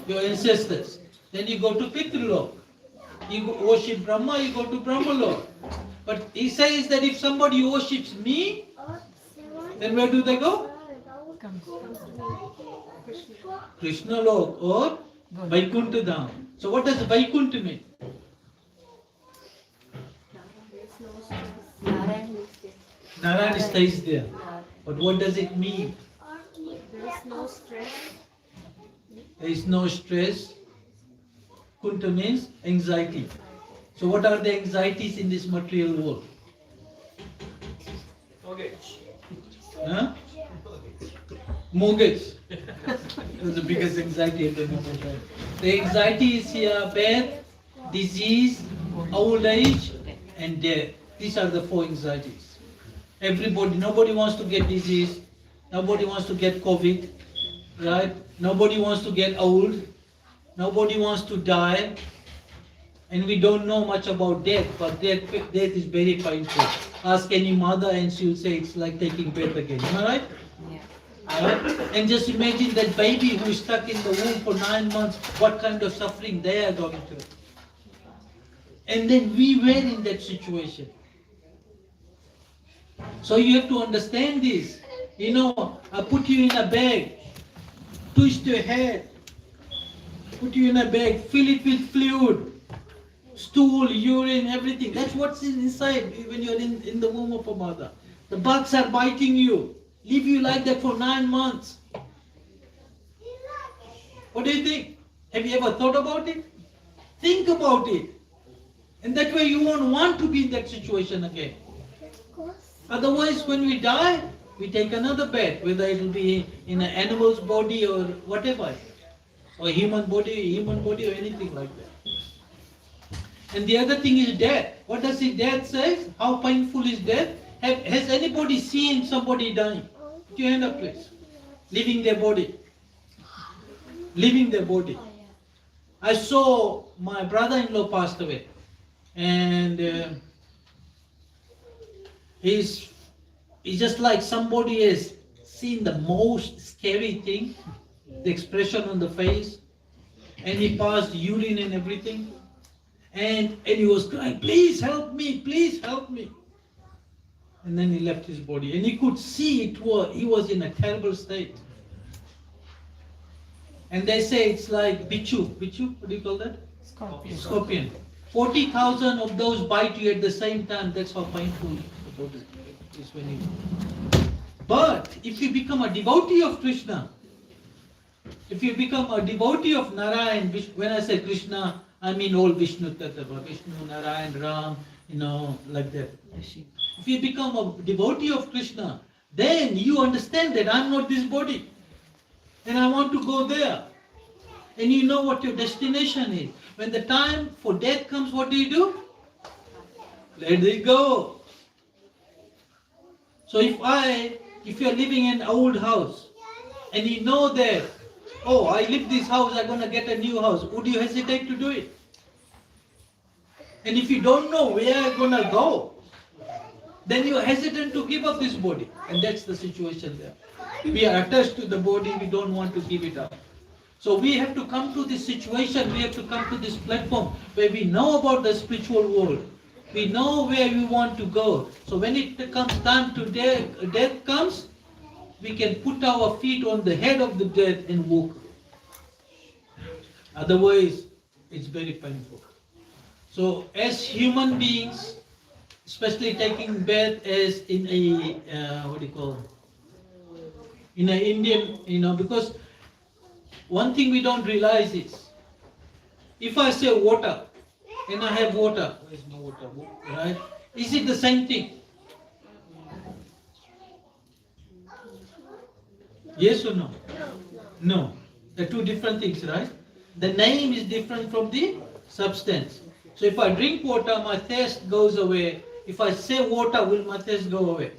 Your ancestors. Then you go to Pitralok. You worship Brahma, you go to Brahmalok. But he says that if somebody worships me, then where do they go? Krishna Lok or Vaikuntha Dham. So what does Vaikuntha mean? Narayan stays there. But what does it mean? There is no stress. There is no stress. Kunta means anxiety. So what are the anxieties in this material world? Huh? Mortgage. That's the biggest anxiety at the moment. The anxiety is here, birth, disease, old age, and death. These are the 4 anxieties. Everybody, nobody wants to get disease, nobody wants to get COVID, right? Nobody wants to get old, nobody wants to die, and we don't know much about death, but death is very painful. Ask any mother and she'll say it's like taking birth again. Am I right? Right? And just imagine that baby who is stuck in the womb for 9 months, what kind of suffering they are going through. And then we were in that situation. So you have to understand this. You know, I put you in a bag, twist your head, put you in a bag, fill it with fluid, stool, urine, everything. That's what's inside when you're in the womb of a mother. The bugs are biting you, leave you like that for 9 months. What do you think? Have you ever thought about it? Think about it. And that way you won't want to be in that situation again. Otherwise, when we die, we take another birth, whether it will be in an animal's body or whatever, or human body or anything like that. And the other thing is death. What does the death say? How painful is death? Has anybody seen somebody dying? Put your hand up, please. Leaving their body. Leaving their body. I saw my brother-in-law passed away. And he's just like somebody has seen the most scary thing, the expression on the face, and he passed urine and everything, and he was crying, please help me, please help me. And then he left his body, and he could see he was in a terrible state. And they say it's like bichu, what do you call that? Scorpion. 40,000 of those bite you at the same time. That's how painful it is when you. But if you become a devotee of Krishna, if you become a devotee of Narayan, when I say Krishna, I mean all Vishnu Tattva, Vishnu, Narayan, Ram, like that. If you become a devotee of Krishna, then you understand that I'm not this body, and I want to go there. And you know what your destination is. When the time for death comes, what do? Let it go. So if you're living in an old house, and you know that, oh, I leave this house, I'm going to get a new house, would you hesitate to do it? And if you don't know where you're going to go, then you're hesitant to give up this body. And that's the situation there. We are attached to the body, we don't want to give it up. So we have to come to this situation, we have to come to this platform where we know about the spiritual world. We know where we want to go. So when it comes time to death comes, we can put our feet on the head of the death and walk. Otherwise, it's very painful. So as human beings, especially taking birth as in a, in an Indian, because one thing we don't realize is, if I say water, and I have water, where's my water, right? Is it the same thing? Yes or no? No. They're two different things, right? The name is different from the substance. So if I drink water, my thirst goes away. If I say water, will my thirst go away?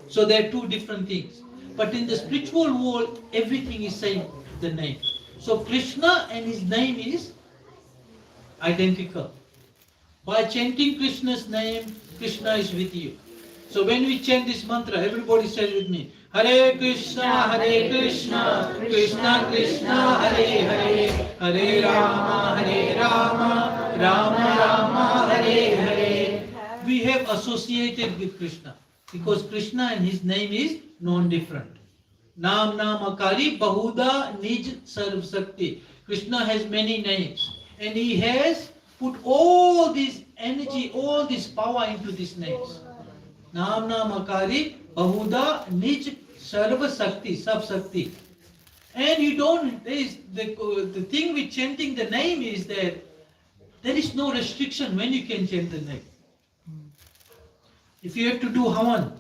So they're two different things. But in the spiritual world, everything is same, the name. So Krishna and his name is identical. By chanting Krishna's name, Krishna is with you. So when we chant this mantra, everybody says with me, Hare Krishna, Krishna Krishna, Hare Hare, Hare Rama, Rama Rama, Hare Hare. We have associated with Krishna because Krishna and his name is non-different. Nam Namakari Bahuda Nij Sarv Sakti. Krishna has many names and he has put all this energy, all this power into these names. Nam Namakari Bahuda Nij Sarva Sakti, Sab Sakti. And you don't, there is the thing with chanting the name is that there is no restriction when you can chant the name. If you have to do Havan,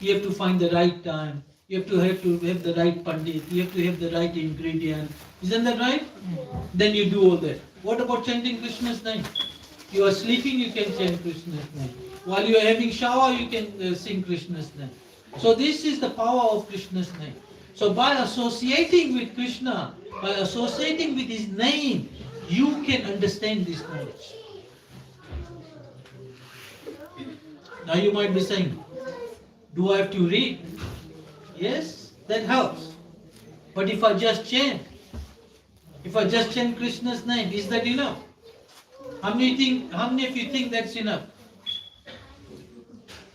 you have to find the right time. You have to have the right pandit. You have to have the right ingredient. Isn't that right? Then you do all that. What about chanting Krishna's name? You are sleeping, you can chant Krishna's name. While you are having shower, you can sing Krishna's name. So this is the power of Krishna's name. So by associating with Krishna, by associating with his name, you can understand this knowledge. Now you might be saying, do I have to read? Yes, that helps. But if I just chant Krishna's name, is that enough? How many of you think that's enough?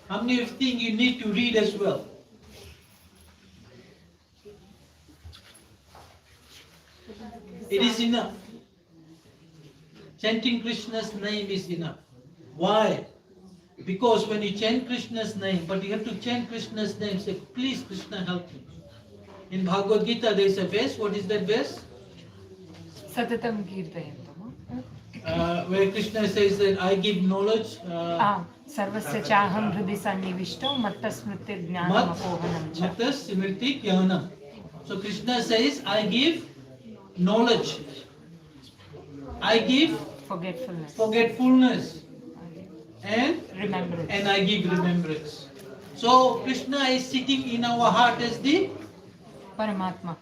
How many of you think you need to read as well? It is enough. Chanting Krishna's name is enough. Why? Because when you chant Krishna's name, but you have to chant Krishna's name, say, please Krishna help me. In Bhagavad Gita there is a verse, what is that verse? Satatam Kirtayantam. where Krishna says that I give knowledge. सर्वस्य चाहं हृदि सन्निविष्टो मत्तस्मृतिर्ज्ञानमपोहनं च Matta Smriti Jnanam. So Krishna says, I give knowledge. I give forgetfulness forgetfulness. And remembrance. I give remembrance. So Krishna is sitting in our heart as the Paramatma.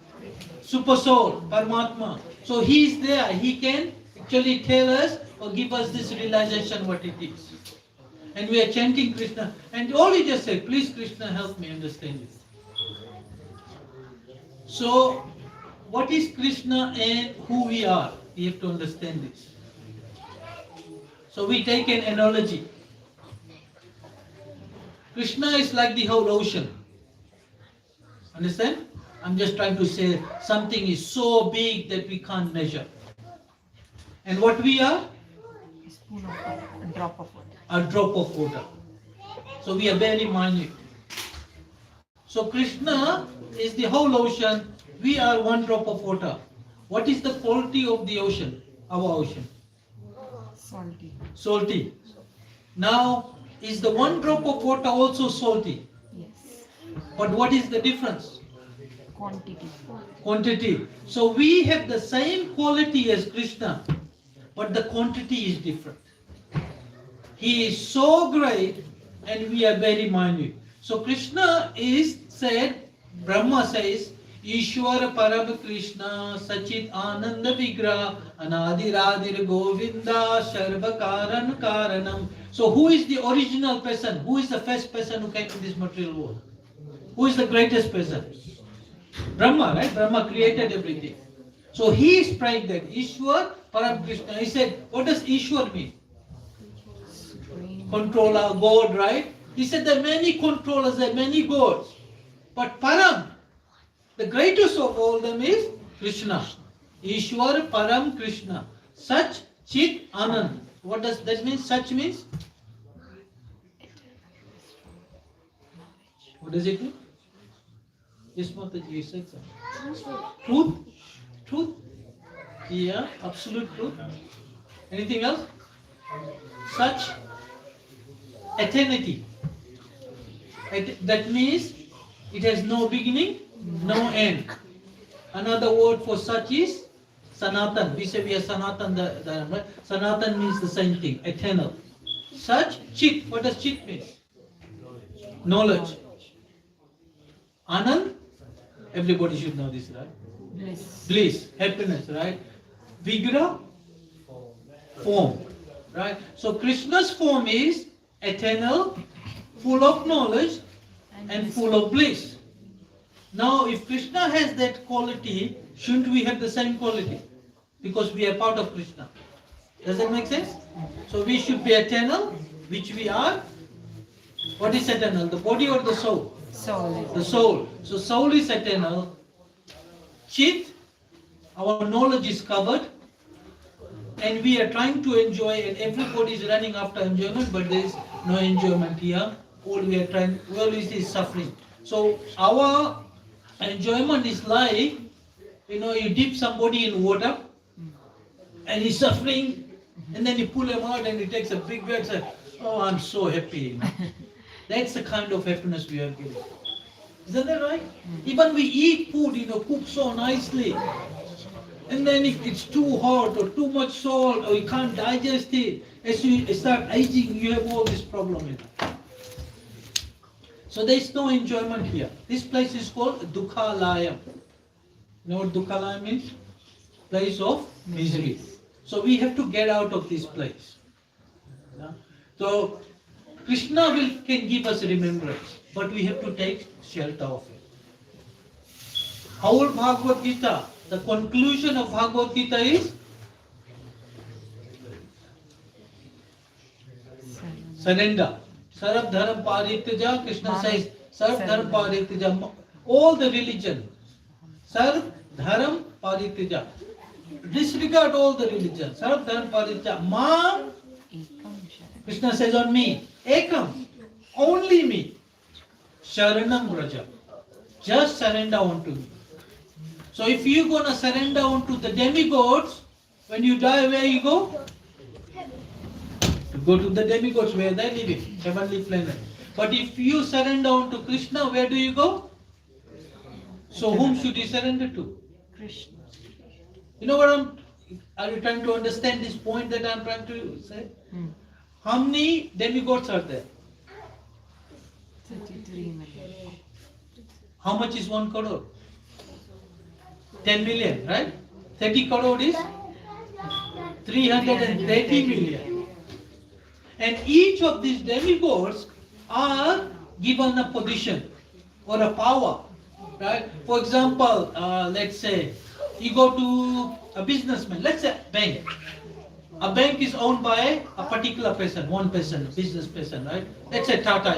super soul, Paramatma. So he is there. He can actually tell us or give us this realization what it is. And we are chanting Krishna. And all he just said, please Krishna help me understand it. So what is Krishna and who we are? We have to understand this. So we take an analogy. Krishna is like the whole ocean. Understand? I'm just trying to say something is so big that we can't measure. And what we are? A spoon of water, a drop of water. A drop of water. So we are very minute. So Krishna is the whole ocean. We are one drop of water. What is the quality of the ocean? Our ocean? Salty. Salty. Now, is the one drop of water also salty? Yes. But what is the difference? Quantity. Quantity. So we have the same quality as Krishna, but the quantity is different. He is so great and we are very minute. So Krishna is said, Brahma says, Ishwara Param Krishna Sachit Ananda Vigra Anadi Radhir Govinda Sharva Karan Karanam. So who is the original person? Who is the first person who came to this material world? Who is the greatest person? Brahma, right? Brahma created everything. So he is praying that Ishwar Param Krishna. He said, what does Ishwar mean? Controller, God, right? He said there are many controllers, there are many gods. But Param, the greatest of all them is Krishna. Ishwar Param Krishna. Sach Chit Anand. What does that mean? Sach means? What does it mean? Yes, Mataji, you said so. Truth? Truth? Yeah, absolute truth. Anything else? Such eternity. That means it has no beginning, no end. Another word for such is Sanatan. We say we are Sanatan, right? Sanatan means the same thing, eternal. Such, Chit. What does Chit mean? Knowledge. Anand, everybody should know this, right? Bliss. Bliss, happiness, right? Vigra, form, right? So Krishna's form is eternal, full of knowledge and full of bliss. Now if Krishna has that quality, shouldn't we have the same quality? Because we are part of Krishna. Does that make sense? So we should be eternal, which we are. What is eternal? The body or the soul? Soul. The soul. So soul is eternal. Chit, our knowledge is covered. And we are trying to enjoy, and everybody is running after enjoyment, but there is no enjoyment here. All we are trying, all is suffering. So our enjoyment is like, you dip somebody in water, and he's suffering, and then you pull him out and he takes a big breath and says, oh, I'm so happy. That's the kind of happiness we are giving. Isn't that right? Even we eat food, cook so nicely. And then if it's too hot or too much salt or you can't digest it, as you start aging, you have all this problem. So there is no enjoyment here. This place is called Dukhalayam. You know what Dukhalayam means? Place of misery. So we have to get out of this place. So Krishna can give us remembrance, but we have to take shelter of it. Whole Bhagavad Gita, the conclusion of Bhagavad Gita is surrender. Sarab Dharam Parityaja, Krishna says, Sarab Dharam Parityaja, all the religion. Sarab Dharam Parityaja. Disregard all the religion. Sarab Dharam Parityaja. Mam, Krishna says on me, Ekam, only me. Sharanam Raja. Just surrender unto me. So if you're going to surrender unto the demigods, when you die, where you go? go to the demigods where they live in, heavenly planet. But if you surrender down to Krishna, where do you go? So whom should you surrender to? Krishna. You know what are you trying to understand this point that I'm trying to say? How many demigods are there? 33 million. How much is 1 crore? 10 million, right? 30 crore is 330 million. And each of these demigods are given a position or a power, right? For example, let's say you go to a businessman, let's say bank. A bank is owned by a particular person, one person, a business person, right? Let's say Tata,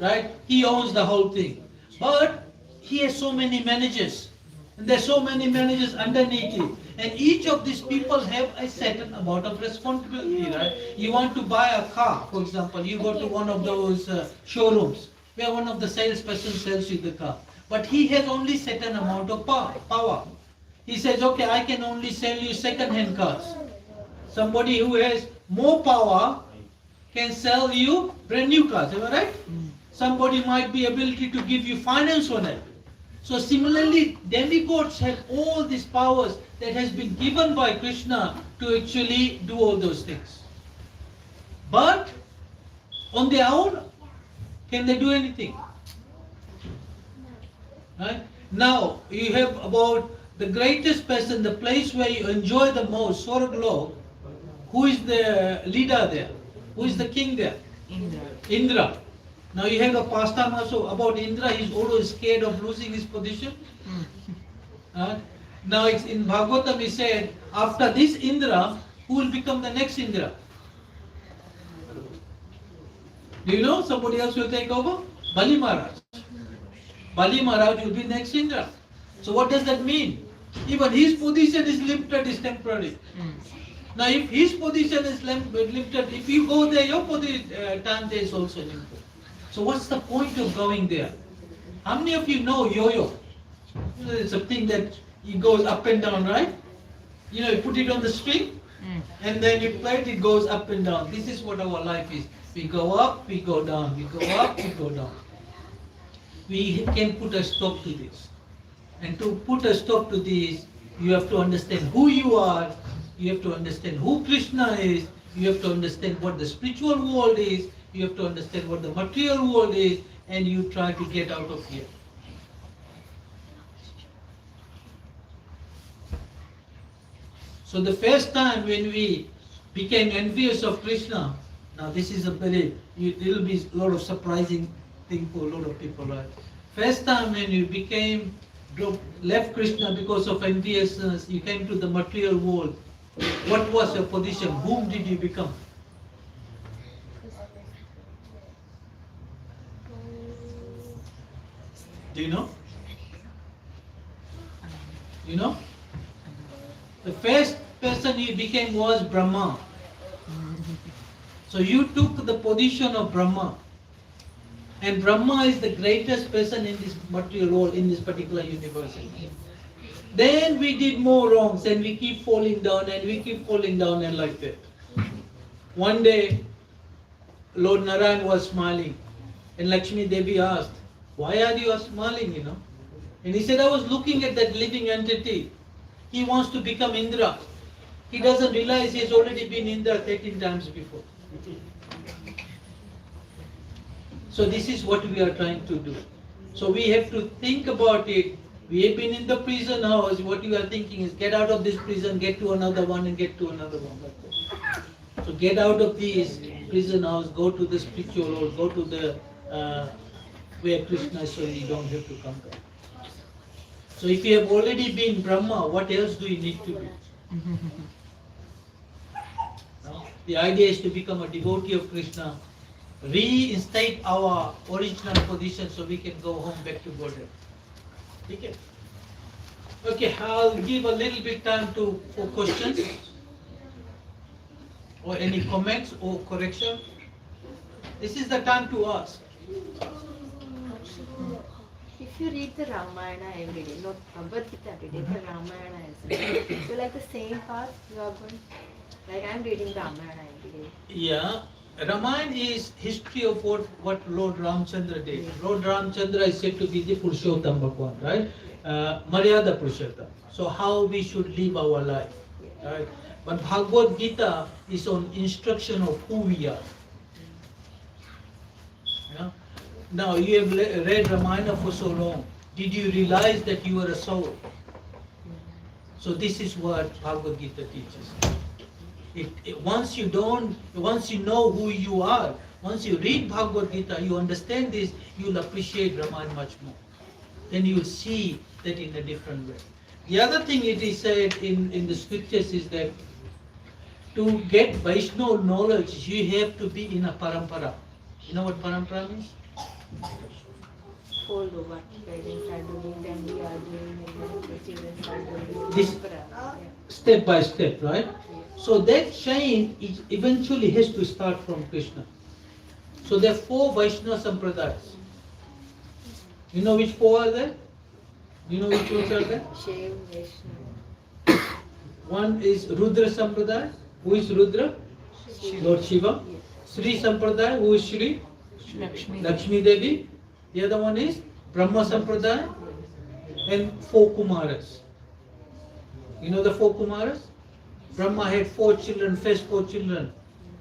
right? He owns the whole thing. But he has so many managers. And there's so many managers underneath it. And each of these people have a certain amount of responsibility, right? You want to buy a car, for example, you go to one of those showrooms where one of the salesperson sells you the car. But he has only certain amount of power. He says, okay, I can only sell you second-hand cars. Somebody who has more power can sell you brand new cars, am I right? Somebody might be ability to give you finance on it. So similarly, demigods have all these powers that has been given by Krishna to actually do all those things. But on their own, can they do anything? Right? Now, you have about the greatest person, the place where you enjoy the most, Swargalok. Who is the leader there? Who is the king there? Indra. Now you have a pastime also about Indra. He's always scared of losing his position. Now it's in Bhagavatam he said, after this Indra, who will become the next Indra? Do you know somebody else will take over? Bali Maharaj. Bali Maharaj will be next Indra. So what does that mean? Even his position is limited, is temporary. Now if his position is limited, if you go there, your time there is also limited. So what's the point of going there? How many of you know yo-yo? It's a thing that it goes up and down, right? You put it on the string and then you play it, it goes up and down. This is what our life is. We go up, we go down, we go up, we go down. We can put a stop to this. And to put a stop to this, you have to understand who you are, you have to understand who Krishna is, you have to understand what the spiritual world is, you have to understand what the material world is, and you try to get out of here. So the first time when we became envious of Krishna, now this is it will be a lot of surprising thing for a lot of people, right? First time when you left Krishna because of enviousness, you came to the material world. What was your position? Whom did you become? Do you know? You know? The first person you became was Brahma. So you took the position of Brahma. And Brahma is the greatest person in this material world, in this particular universe. Then we did more wrongs and we keep falling down and we keep falling down and like that. One day, Lord Narayan was smiling and Lakshmi Devi asked, why are you smiling, And he said, I was looking at that living entity. He wants to become Indra. He doesn't realize he has already been Indra 13 times before. So this is what we are trying to do. So we have to think about it. We have been in the prison house. What you are thinking is get out of this prison, get to another one and get to another one. Like that. So get out of this prison house, go to the spiritual world, go to the where Krishna is, so you don't have to come back. So if you have already been Brahma, what else do you need to be? No? The idea is to become a devotee of Krishna, reinstate our original position so we can go home back to Godhead. Okay? Okay, I'll give a little bit time for questions or any comments or correction. This is the time to ask. If you read the Ramayana every day, not Bhagavad Gita every day, the Ramayana as well, so like the same path you are going. Like I'm reading Ramayana every day. Yeah, Ramayana is history of what Lord Ramchandra did. Lord Ramchandra is said to be the Purushottam Bhagwan, right? Maryada Purushottam. So how we should live our life, right? But Bhagavad Gita is on instruction of who we are. Yeah? Now you have read Ramayana for so long. Did you realize that you are a soul? So this is what Bhagavad Gita teaches. Once you know who you are, once you read Bhagavad Gita, you understand this, you'll appreciate Ramayana much more. Then you'll see that in a different way. The other thing it is said in the scriptures is that to get Vaishnava knowledge, you have to be in a parampara. You know what parampara means? Follow what parents are doing, then we are doing, and then the children are doing. This step by step, right? So that chain eventually has to start from Krishna. So there are 4 Vaishnava Sampradayas. You know which 4 are there? You know which ones are there? Shiv, Vishnu. One is Rudra Sampradaya. Who is Rudra? Lord Shiva. Sri Sampradaya. Who is Sri? Lakshmi Devi. The other one is Brahma Sampradaya. And 4 Kumaras. You know the 4 Kumaras? Brahma had 4 children, first 4 children.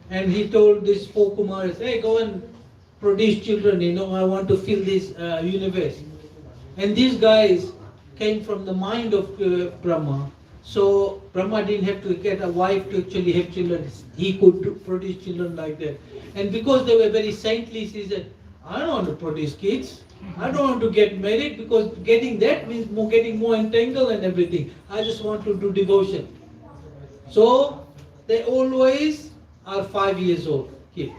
And he told these 4 Kumaras, hey, go and produce children, I want to fill this universe. And these guys came from the mind of Brahma. So Brahma didn't have to get a wife to actually have children. He could produce children like that. And because they were very saintly, he said, I don't want to produce kids. I don't want to get married because getting that means getting more entangled and everything. I just want to do devotion. So they always are 5 years old kid.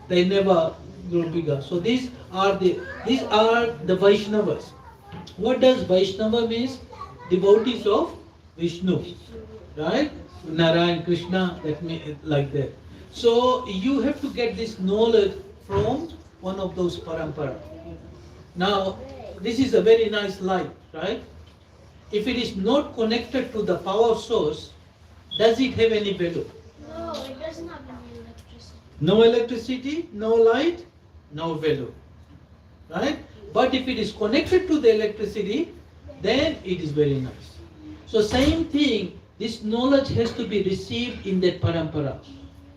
They never grow bigger. So these are the Vaishnavas. What does Vaishnava means? Devotees of Vishnu, right? Narayan, Krishna, like that. So you have to get this knowledge from one of those parampara. Now, this is a very nice light, right? If it is not connected to the power source, does it have any value? No, it doesn't have any electricity. No electricity, no light, no value, right? But if it is connected to the electricity, then it is very nice. So same thing, this knowledge has to be received in that parampara,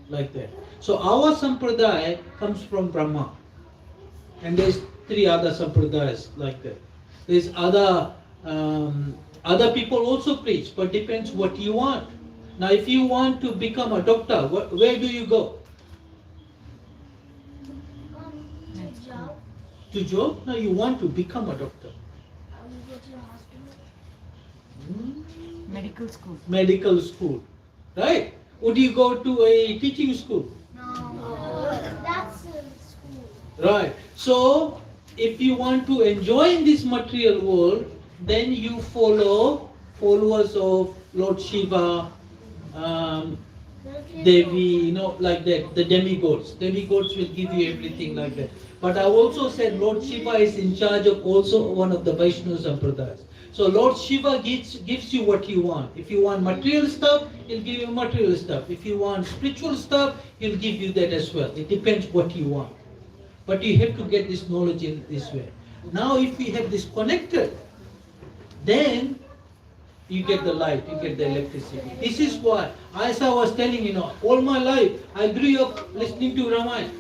like that. So our sampradaya comes from Brahma. And there's 3 other sampradayas like that. There's other people also preach, but depends what you want. Now if you want to become a doctor, where do you go? Job. To job? No, you want to become a doctor. I will go to the hospital. Medical school. Medical school, right? Would you go to a teaching school? No. That's in school. Right. So if you want to enjoy in this material world, then you follow followers of Lord Shiva, Devi, like that, the demigods. Demigods will give you everything like that. But I also said Lord Shiva is in charge of also one of the Vaishnava Sampradayas. So Lord Shiva gives you what you want. If you want material stuff, he'll give you material stuff. If you want spiritual stuff, he'll give you that as well. It depends what you want. But you have to get this knowledge in this way. Now if we have this connected, then you get the light, you get the electricity. This is why, as I was telling all my life, I grew up listening to Ramayana.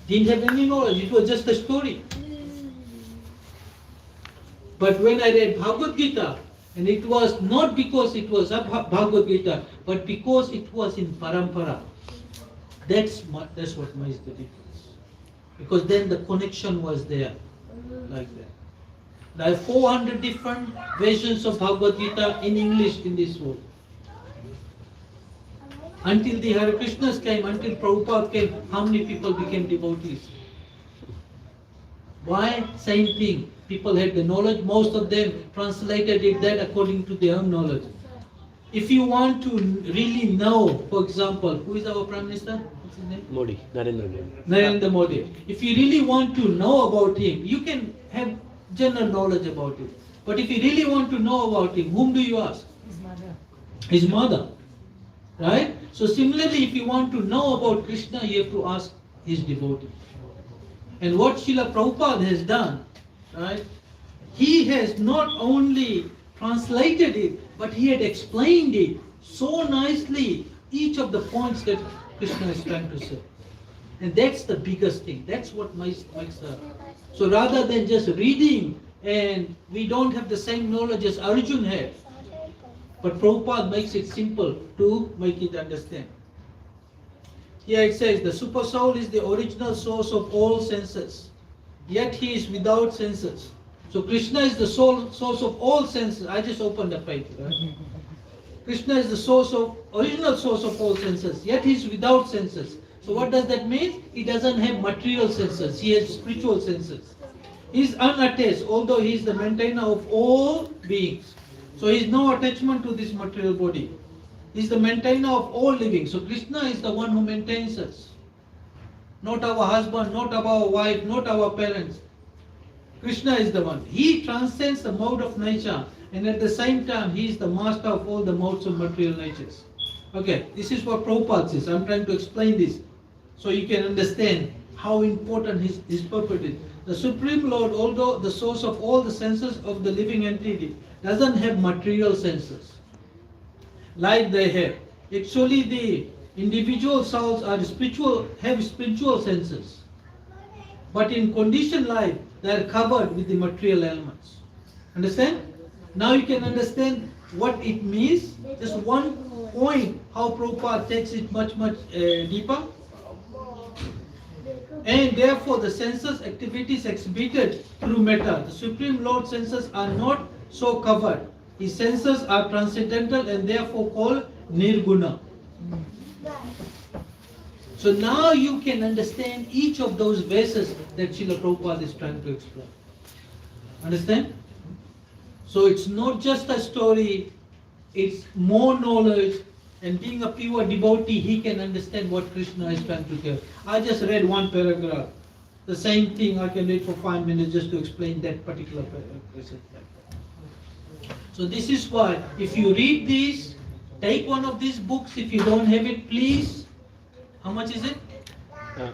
Didn't have any knowledge, it was just a story. But when I read Bhagavad Gita, and it was not because it was a Bhagavad Gita, but because it was in parampara, that's what makes the difference. Because then the connection was there, like that. There are 400 different versions of Bhagavad Gita in English in this world. Until the Hare Krishnas came, until Prabhupada came, how many people became devotees? Why? Same thing. People had the knowledge, most of them translated it that according to their own knowledge. If you want to really know, for example, who is our Prime Minister? What's his name? Modi, Narendra Modi. Narendra Modi. If you really want to know about him, you can have general knowledge about it. But if you really want to know about him, whom do you ask? His mother. His mother. Right? So similarly, if you want to know about Krishna, you have to ask his devotee. And what Srila Prabhupada has done, right? He has not only translated it, but he had explained it so nicely, each of the points that Krishna is trying to say. And that's the biggest thing. That's what makes So rather than just reading, and we don't have the same knowledge as Arjun had, but Prabhupada makes it simple to make it understand. Here it says, the super soul is the original source of all senses, yet he is without senses. So Krishna is the source of all senses. I just opened the page, right? Krishna is the original source of all senses, yet he is without senses. So what does that mean? He doesn't have material senses, he has spiritual senses. He is unattached, although he is the maintainer of all beings. So he has no attachment to this material body. He is the maintainer of all living. So Krishna is the one who maintains us. Not our husband, not our wife, not our parents. Krishna is the one. He transcends the mode of nature, and at the same time he is the master of all the modes of material natures. Okay, this is what Prabhupada says. I'm trying to explain this so you can understand how important his purpose is. The Supreme Lord, although the source of all the senses of the living entity, doesn't have material senses like they have. Actually, the individual souls have spiritual senses. But in conditioned life, they are covered with the material elements. Understand? Now you can understand what it means. Just one point, how Prabhupada takes it much deeper. And therefore the senses activities exhibited through matter. The Supreme Lord's senses are not so covered. His senses are transcendental and therefore called nirguna. So now you can understand each of those verses that Srila Prabhupada is trying to explain. Understand? So it's not just a story, it's more knowledge, and being a pure devotee, he can understand what Krishna is trying to tell. I just read one paragraph. The same thing I can read for 5 minutes just to explain that particular paragraph. So this is why, if you read this, take one of these books. If you don't have it, please. How much is it?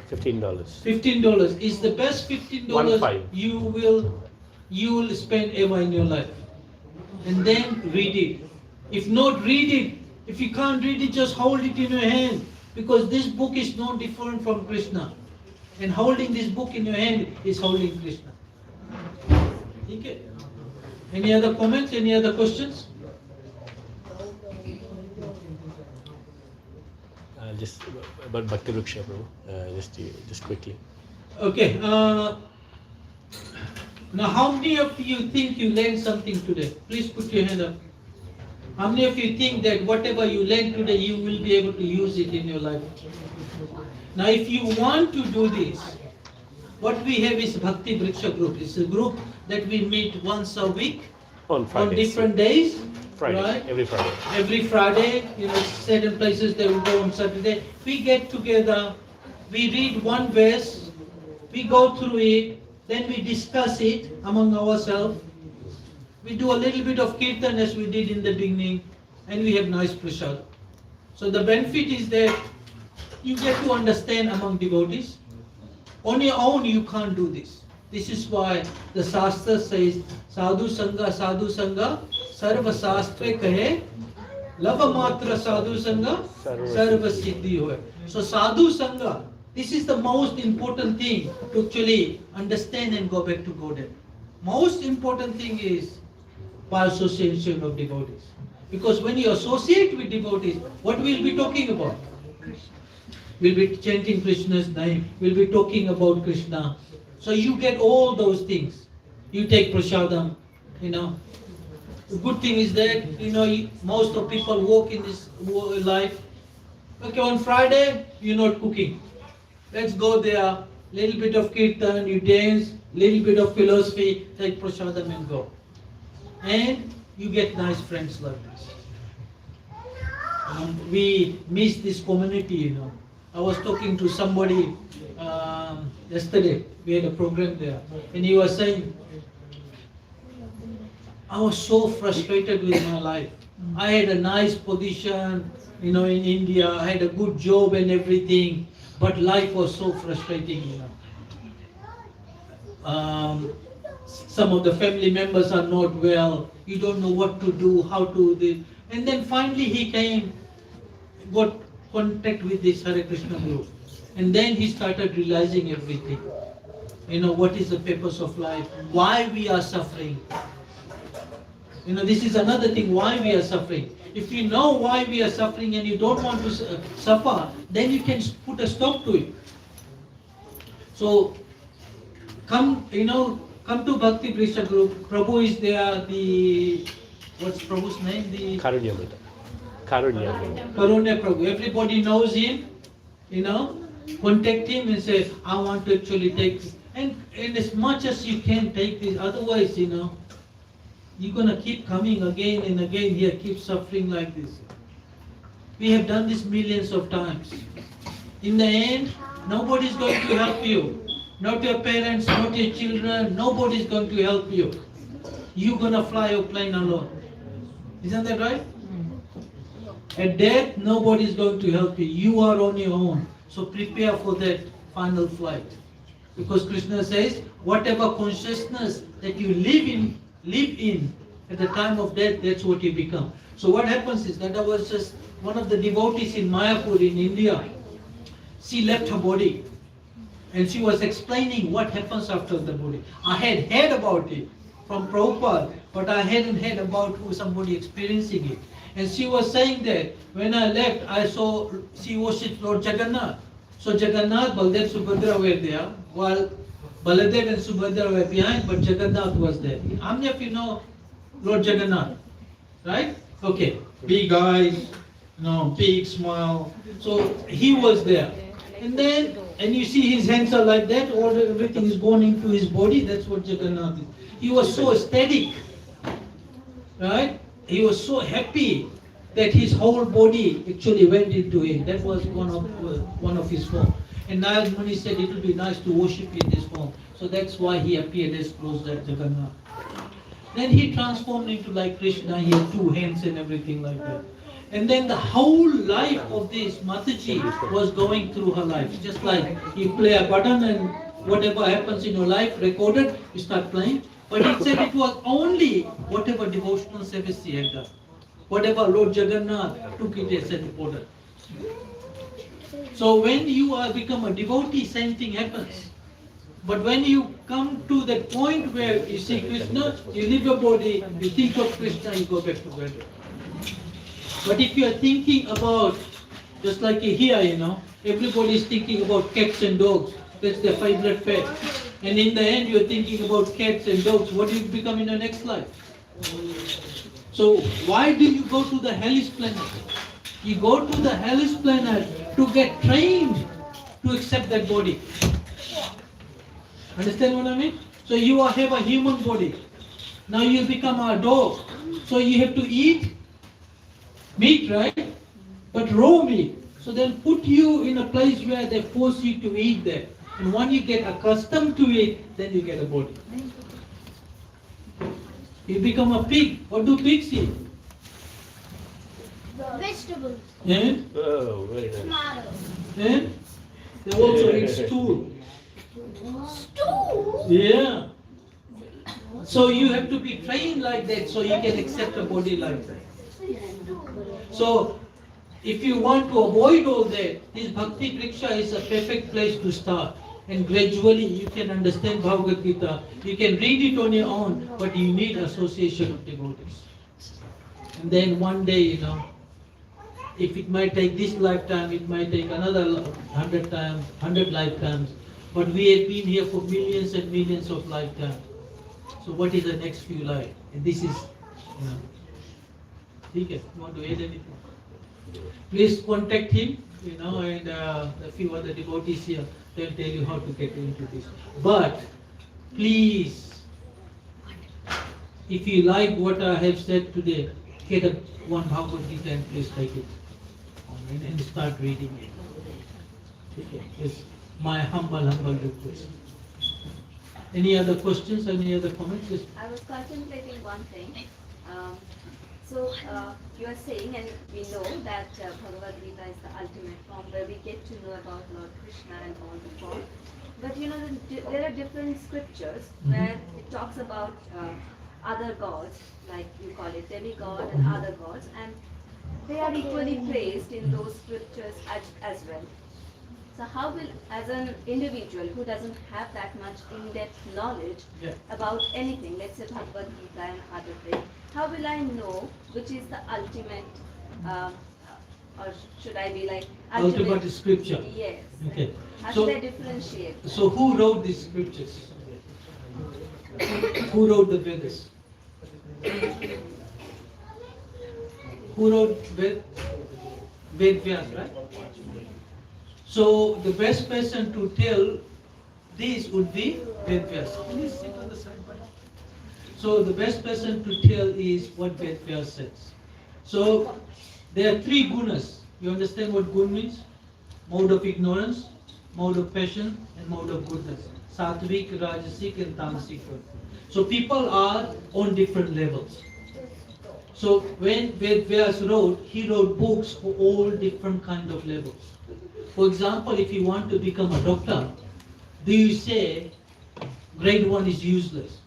$15. $15 is the best $15 you will spend ever in your life. And then read it. If not, read it. If you can't read it, just hold it in your hand, because this book is no different from Krishna. And holding this book in your hand is holding Krishna. Okay. Any other comments? Any other questions? Just about Bhakti Vriksha, Prabhu. Just quickly. Okay. Now, how many of you think you learned something today? Please put your hand up. How many of you think that whatever you learned today, you will be able to use it in your life? Now, if you want to do this, what we have is Bhakti Vriksha group. It's a group that we meet once a week On Fridays. on different days. Friday, right? every Friday. Every Friday, certain places they will go on Saturday. We get together, we read one verse, we go through it, then we discuss it among ourselves. We do a little bit of Kirtan as we did in the beginning, and we have nice prasad. So the benefit is that you get to understand among devotees. On your own, you can't do this. This is why the Shastra says, Sadhu Sangha, Sarva Shastra Kahe, Lava Matra Sadhu Sangha, Sarva Siddhi Hoye. So Sadhu Sangha, this is the most important thing to actually understand and go back to Godhead. Most important thing is by association of devotees. Because when you associate with devotees, what we'll be talking about? We'll be chanting Krishna's name. We'll be talking about Krishna. So you get all those things. You take prasadam, The good thing is that, most of people walk in this life. Okay, on Friday, you're not cooking. Let's go there, little bit of Kirtan, you dance, little bit of philosophy, take prasadam and go. And you get nice friends like this. We miss this community, I was talking to somebody yesterday, we had a program there, and he was saying, I was so frustrated with my life. I had a nice position, in India. I had a good job and everything, but life was so frustrating. Some of the family members are not well. You don't know what to do, how to do. And then finally he got contact with this Hare Krishna group. And then he started realizing everything. What is the purpose of life? Why we are suffering? This is another thing, why we are suffering. If you know why we are suffering and you don't want to suffer, then you can put a stop to it. So, come to Bhakti Prisha group. Prabhu is there. What's Prabhu's name? Karunya Brother. Karunya Brother. Karunya Prabhu. Everybody knows him. Contact him and say, I want to actually take this. And as much as you can take this, otherwise, you're going to keep coming again and again here, keep suffering like this. We have done this millions of times. In the end, nobody's going to help you. Not your parents, not your children, nobody's going to help you. You're going to fly your plane alone. Isn't that right? At death, nobody's going to help you. You are on your own. So prepare for that final flight. Because Krishna says, whatever consciousness that you live in at the time of death, that's what you become. So what happens is that I was just one of the devotees in Mayapur in India. She left her body and she was explaining what happens after the body. I had heard about it from Prabhupada, but I hadn't heard about somebody experiencing it. And she was saying that when I left, I saw she worshipped Lord Jagannath. So Jagannath, Baldev, Subhadra were there, while Baladev and Subhadra were behind, but Jagannath was there. How many of you know Lord Jagannath? Right? Okay. Big eyes, big smile. So he was there. And you see his hands are like that, everything is going into his body, that's what Jagannath is. He was so ecstatic. Right? He was so happy that his whole body actually went into him. That was one of his form. And Narad Muni said it would be nice to worship in this form. So that's why he appeared as close as Jagannath. Then he transformed into like Krishna. He had two hands and everything like that. And then the whole life of this Mataji was going through her life. Just like you play a button and whatever happens in your life recorded, you start playing. But he said it was only whatever devotional service he had done. Whatever Lord Jagannath took it as reported. So when you become a devotee, same thing happens. But when you come to that point where you see Krishna, you leave your body, you think of Krishna, you go back to bed. But if you are thinking about, just like here, everybody is thinking about cats and dogs. That's their favorite pet. And in the end, you're thinking about cats and dogs. What do you become in your next life? So why do you go to the hellish planet? You go to the hellish planet to get trained to accept that body. Understand what I mean? So you have a human body. Now you become a dog. So you have to eat meat, right? But raw meat. So they'll put you in a place where they force you to eat that. And when you get accustomed to it, then you get a body. You become a pig. What do pigs eat? Vegetables. Yeah? Oh, very nice. Tomatoes. Yeah? They also eat stool. Stool? Yeah. So you have to be trained like that so you can accept a body like that. So if you want to avoid all that, this Bhakti Priksha is a perfect place to start. And gradually you can understand Bhagavad Gita. You can read it on your own, but you need association of devotees. And then one day, if it might take this lifetime, it might take another 100 lifetimes. But we have been here for millions and millions of lifetimes. So what is the next few lives? And this is, Okay, you want to add anything? Please contact him, and a few other devotees here. They'll tell you how to get into this. But please, if you like what I have said today, get one Bhagavad Gita and please take it and start reading it. Okay, it's my humble request. Any other questions? Any other comments? Yes. I was contemplating one thing. Um, so you are saying, and we know that Bhagavad Gita is the ultimate form where we get to know about Lord Krishna and all the form. But you know, there are different scriptures where it talks about other gods, like you call it demigod and other gods, and they are equally praised in those scriptures as well. So how will, as an individual who doesn't have that much in-depth knowledge Yeah. about anything, let's say Bhagavad Gita and other things, how will I know which is the ultimate, or should I be like Ultimate scripture. Yes. Okay. How So, should I differentiate? so who wrote these scriptures? Who wrote the Vedas? Who wrote Ved Vyas, right? So the best person to tell this would be Ved Vyas. Please sit on the side. So the best person to tell is what Ved Vyas says. So there are three gunas. You understand what gun means? Mode of ignorance, mode of passion, and mode of goodness. Sattvic, Rajasic, and Tamasic. So people are on different levels. So when Ved Vyas wrote, he wrote books for all different kind of levels. For example, if you want to become a doctor, do you say grade 1 is useless?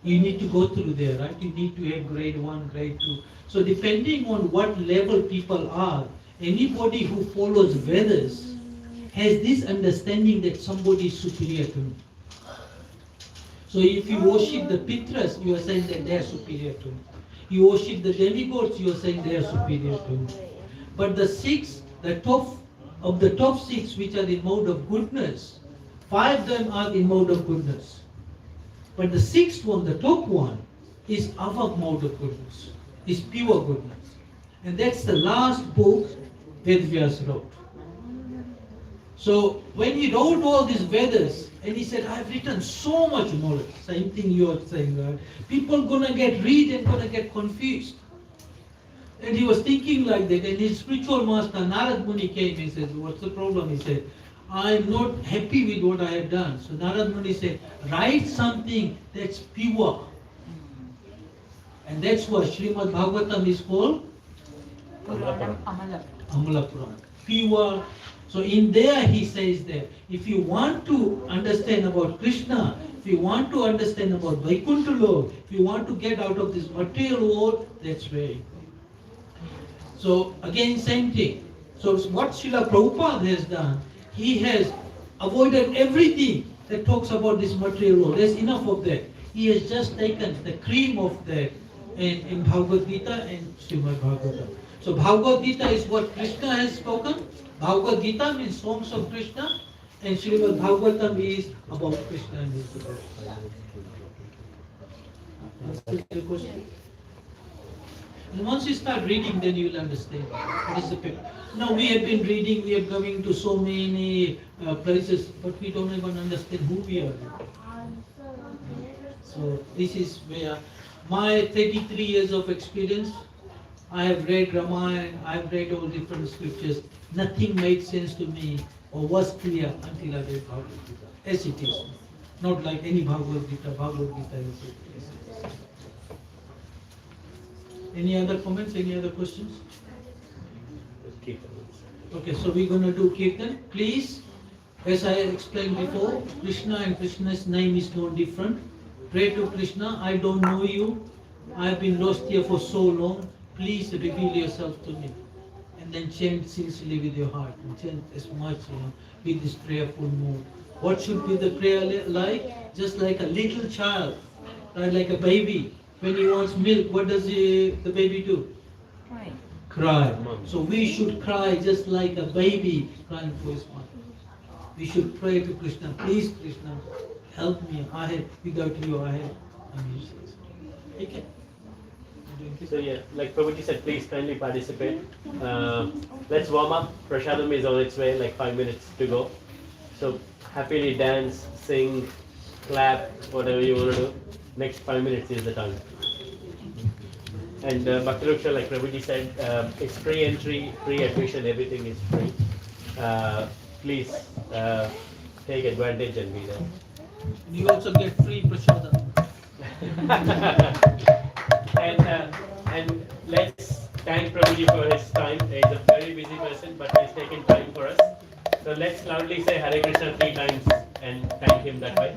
You need to go through there, right? You need to have grade 1, grade 2. So depending on what level people are, anybody who follows Vedas has this understanding that somebody is superior to me. So if you worship the Pitras, you are saying that they are superior to me. You worship the demigods, you are saying they are superior to me. But the six, the top of the top six which are in mode of goodness, 5 of them are in mode of goodness. But the sixth one, the top one, is above mode of goodness, is pure goodness. And that's the last book Ved Vyas wrote. So when he wrote all these Vedas, and he said, I've written so much knowledge, same thing you are saying, right? People gonna read and gonna get confused. And he was thinking like that, and his spiritual master, Narad Muni, came and said, what's the problem? He said, I'm not happy with what I have done. So Narad Muni said, write something that's pure. And that's what Srimad Bhagavatam is called Puranam Amala. Amala Purana. Pure. So in there he says that if you want to understand about Krishna, if you want to understand about Vaikuntha Lok, if you want to get out of this material world, that's very important. So again, same thing. So what Srila Prabhupada has done, he has avoided everything that talks about this material world. There's enough of that. He has just taken the cream of that in Bhagavad Gita and Srimad Bhagavatam. So Bhagavad Gita is what Krishna has spoken. Bhagavad Gita means songs of Krishna, and Srimad Bhagavatam is about Krishna and his devotees. That's the question. And once you start reading, then you will understand what is the picture. Now we have been reading, we are going to so many places, but we don't even understand who we are. So this is where my 33 years of experience, I have read Ramayana, I have read all different scriptures. Nothing made sense to me or was clear until I read Bhagavad Gita, as it is. Not like any Bhagavad Gita is it. Any other comments, any other questions? Okay, so we're going to do Kirtan. Please, as I explained before, Krishna and Krishna's name is no different. Pray to Krishna, I don't know you. I have been lost here for so long. Please reveal yourself to me. And then chant sincerely with your heart. And chant as much, with this prayerful mood. What should be the prayer like? Just like a little child, right? Like a baby. When he wants milk, what does the baby do? Right. Cry. So we should cry just like a baby crying for his mother. We should pray to Krishna. Please, Krishna, help me. Without you, I'm useless. Okay. So yeah, like Prabhuji said, please kindly participate. Let's warm up. Prasadam is on its way, like 5 minutes to go. So happily dance, sing, clap, whatever you want to do. Next 5 minutes is the time. And Bhakti Ruksha, like Prabhuji said, it's free entry, free admission, everything is free. Please take advantage and be there. And you also get free prasada. And let's thank Prabhuji for his time. He's a very busy person, but he's taken time for us. So let's loudly say Hare Krishna 3 times and thank him that way.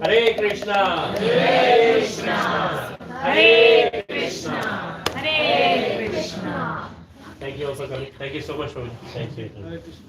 Hare Krishna. Hare Krishna. Hare Krishna. Hare Krishna. Thank you all for coming. Thank you so much, Prabhuji. Thank you. Hare Krishna.